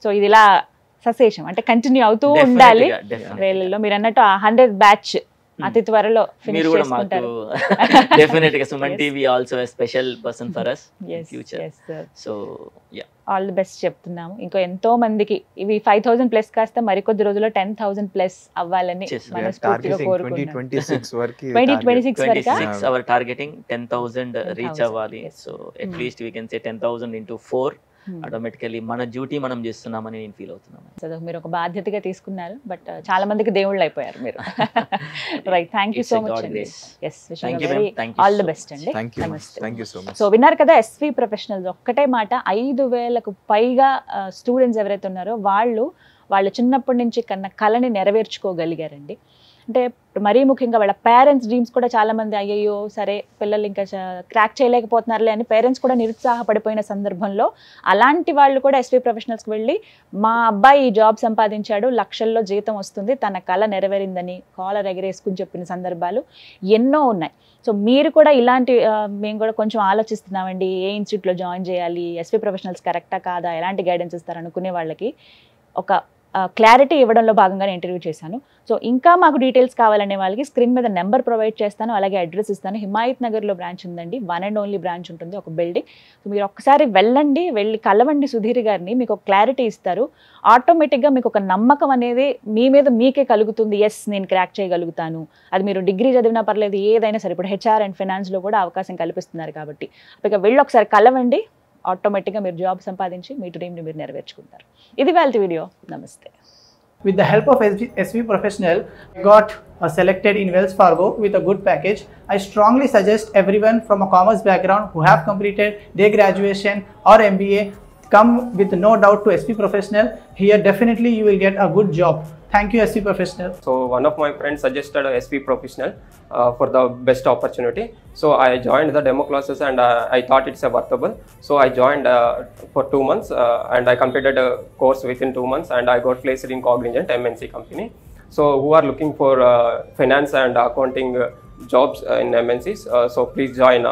సో ఇది ఇలా ససేషన్ అంటే కంటిన్యూ అవుతూ ఉండాలి వేళల్లో. మీరు అన్నట్టు 100 బ్యాచ్ అతి త్వరలో ఫినిష్ చేసుకుంటారు. డెఫినెట్ గా Suman TV also a special person for us in future. So yeah, all the best చెప్తున్నాము. ఇంకో ఎంతో మందికి ఇవి 5000 ప్లస్ కాస్త మరికొద్ది రోజుల్లో 10,000 ప్లస్ అవ్వాలని మనస్ఫూర్తిగా కోరుకుంటున్నాను. 2026 వరకు అవర్ టార్గెటింగ్ 10,000 రీచ్ అవ్వాలి. So at least we can say 10,000 into 4. Automatically మన డ్యూటీ మనం చేస్తున్నామని నేను ఫీల్ అవుతున్నాను. మీరు ఒక బాధ్యతగా తీసుకున్నారు, బట్ చాలా మందికి దేవుళ్ళు అయిపోయారు మీరు. Right, thank you so much అండి. ఆల్ ది బెస్ట్ అండి. సో విన్నారు కదా, ఎస్వి ప్రొఫెషనల్స్ ఒక్కటే మాట, 5,000కు పైగా స్టూడెంట్స్ ఎవరైతే ఉన్నారో వాళ్ళు చిన్నప్పటి నుంచి కన్నా కళని నెరవేర్చుకోగలిగారండి. అంటే మరీ ముఖ్యంగా వాళ్ళ పేరెంట్స్ డ్రీమ్స్ కూడా చాలా మంది అయ్యయ్యో సరే పిల్లలు ఇంకా క్రాక్ చేయలేకపోతున్నారులే అని పేరెంట్స్ కూడా నిరుత్సాహపడిపోయిన సందర్భంలో అలాంటి వాళ్ళు కూడా ఎస్వి ప్రొఫెషనల్స్కి వెళ్ళి మా అబ్బాయి ఈ జాబ్ సంపాదించాడు, లక్షల్లో జీతం వస్తుంది, తన కళ నెరవేరిందని కాలర్ ఎగరేసుకుని చెప్పిన సందర్భాలు ఎన్నో ఉన్నాయి. సో మీరు కూడా ఇలాంటి మేము కూడా కొంచెం ఆలోచిస్తున్నామండి, ఏ ఇన్స్టిట్యూట్లో జాయిన్ చేయాలి, ఎస్వి ప్రొఫెషనల్స్ కరెక్టా కాదా, ఎలాంటి గైడెన్స్ ఇస్తారు అనుకునే వాళ్ళకి ఒక క్లారిటీ ఇవ్వడంలో భాగంగానే ఇంటర్వ్యూ చేశాను. సో ఇంకా మాకు డీటెయిల్స్ కావాలనే వాళ్ళకి స్క్రీన్ మీద నెంబర్ ప్రొవైడ్ చేస్తాను, అలాగే అడ్రస్ ఇస్తాను. హిమాయత్ నగర్లో బ్రాంచ్ ఉందండి, 1 and only బ్రాంచ్ ఉంటుంది, ఒక బిల్డింగ్. సో మీరు ఒక్కసారి వెళ్ళి కలవండి సుధీర్ గారిని, మీకు ఒక క్లారిటీ ఇస్తారు. ఆటోమేటిక్గా మీకు ఒక నమ్మకం అనేది మీ మీద మీకే కలుగుతుంది. ఎస్ నేను క్రాక్ చేయగలుగుతాను. అది మీరు డిగ్రీ చదివినా పర్లేదు, ఏదైనా సరే. ఇప్పుడు హెచ్ఆర్ అండ్ ఫైనాన్స్లో కూడా అవకాశం కల్పిస్తున్నారు కాబట్టి ఇక వెళ్ళి ఒకసారి కలవండి. ఆటోమేటిక్గా మీరు జాబ్ సంపాదించి మీ డ్రీమ్ని మీరు నెరవేర్చుకుంటారు. ఇది వాళ్ళ వీడియో. నమస్తే. With the help of SV Professional, I got selected in Wells Fargo with a good package. I strongly suggest everyone from a commerce background who have completed their graduation or MBA, come with no doubt to SV Professional. Here definitely you will get a good job. Thank you SV Professional. So one of my friends suggested SV Professional for the best opportunity. So I joined the demo classes and I thought it's worthwhile. So I joined for 2 months and I completed a course within 2 months and I got placed in Cognizant MNC company. So who are looking for finance and accounting jobs in MNCs, so please join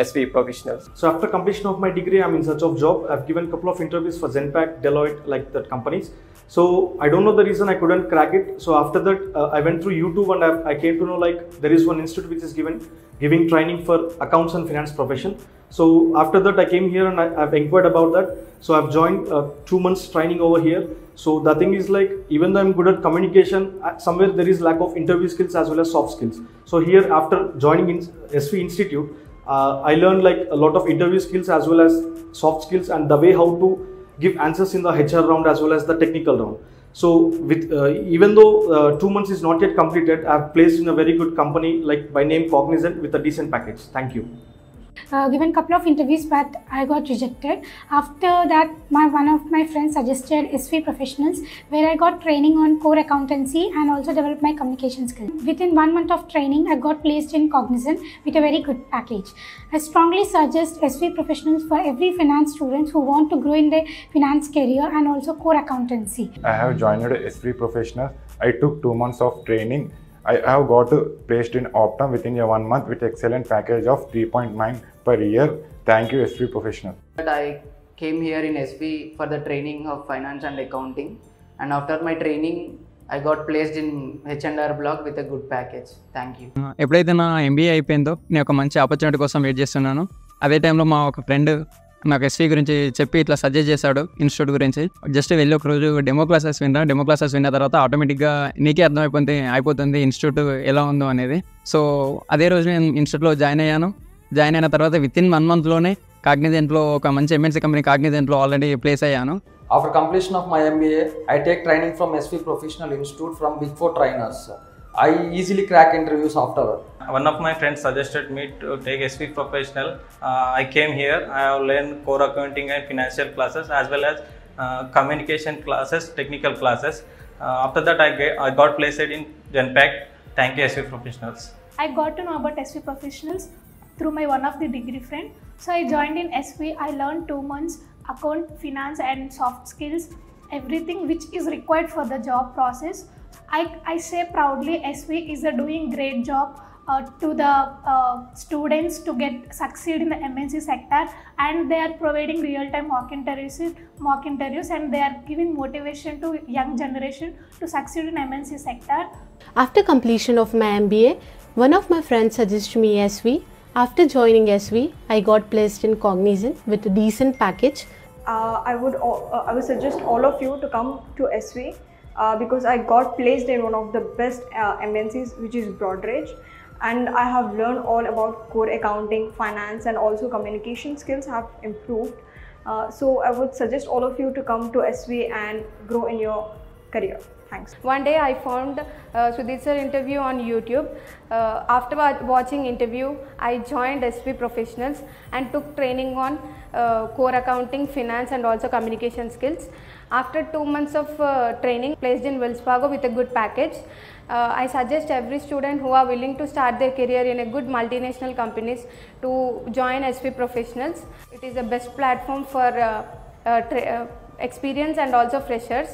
SV Professionals. So after completion of my degree, I'm in search of job. I've given a couple of interviews for Zenpact, Deloitte, like that companies. So I don't know the reason I couldn't crack it. So after that, I went through YouTube and I came to know like there is one institute which is giving training for accounts and finance profession. So after that, I came here and I've inquired about that. So I've joined 2 months training over here. So the thing is like, even though I'm good at communication, somewhere there is lack of interview skills as well as soft skills. So here after joining in SV Institute, I learned like a lot of interview skills as well as soft skills and the way how to give answers in the HR round as well as the technical round. So with even though 2 months is not yet completed, I have placed in a very good company like by name Cognizant with a decent package. Thank you. Given couple of interviews but I got rejected. After that one of my friends suggested SV Professionals, where I got training on core accountancy and also developed my communication skills. Within 1 month of training I got placed in Cognizant with a very good package. I strongly suggest SV Professionals for every finance students who want to grow in their finance career and also core accountancy. I have joined SV Professionals. I took 2 months of training. I have got placed in Optum within 1 month with excellent package of 3.9 per year. Thank you SV Professional. I came here in SV for the training of finance and accounting, and after my training I got placed in H&R block with a good package. Thank you. ఎప్పుడైతే నా MBA అయిపోయిందో నేను ఒక మంచి ఆపర్చునిటీ కోసం వెయిట్ చేస్తున్నాను. అదే టైంలో మా ఒక ఫ్రెండ్ నాకు ఎస్వి గురించి చెప్పి ఇట్లా సజెస్ట్ చేశాడు ఇన్స్టిట్యూట్ గురించి. జస్ట్ వెళ్ళి ఒక రోజు డెమో క్లాసెస్ విన్న తర్వాత ఆటోమేటిక్గా నీకే అయిపోతుంది ఇన్స్టిట్యూట్ ఎలా ఉందో అనేది. సో అదే రోజు నేను ఇన్స్టిట్యూట్లో జాయిన్ అయిన తర్వాత వితిన్ 1 monthలోనే కాగ్నిజెంట్లో ఒక మంచి MNC కంపెనీ కాగ్నిజెంట్లో ఆల్రెడీ ప్లేస్ అయ్యాను. After completion of my MBA, I take training from SV Professional Institute from Big 4 trainers. I easily crack interviews after. One of my friends suggested me to take SV Professional. I came here. I have learned core accounting and financial classes as well as communication classes, technical classes. After that, I got placed in Genpact. Thank you, SV Professionals. I got to know about SV Professionals through my one of the degree friend. So I joined in SV. I learned 2 months account, finance and soft skills, everything which is required for the job process. I say proudly SV is doing great job to the students to succeed in the MNC sector, and they are providing real-time mock interviews and they are giving motivation to young generation to succeed in MNC sector. After completion of my MBA, one of my friends suggested me SV. After joining SV, I got placed in Cognizant with a decent package. I would suggest all of you to come to SV because I got placed in one of the best MNCs, which is Broadridge, and I have learned all about core accounting, finance, and also communication skills have improved. So I would suggest all of you to come to SV and grow in your career. Thanks. One day I found Sudhir sir interview on YouTube. After watching interview, I joined SV Professionals and took training on core accounting, finance and also communication skills. After 2 months of training, placed in Wells Fargo with a good package. I suggest every student who are willing to start their career in a good multinational companies to join SV Professionals. It is the best platform for experience and also freshers.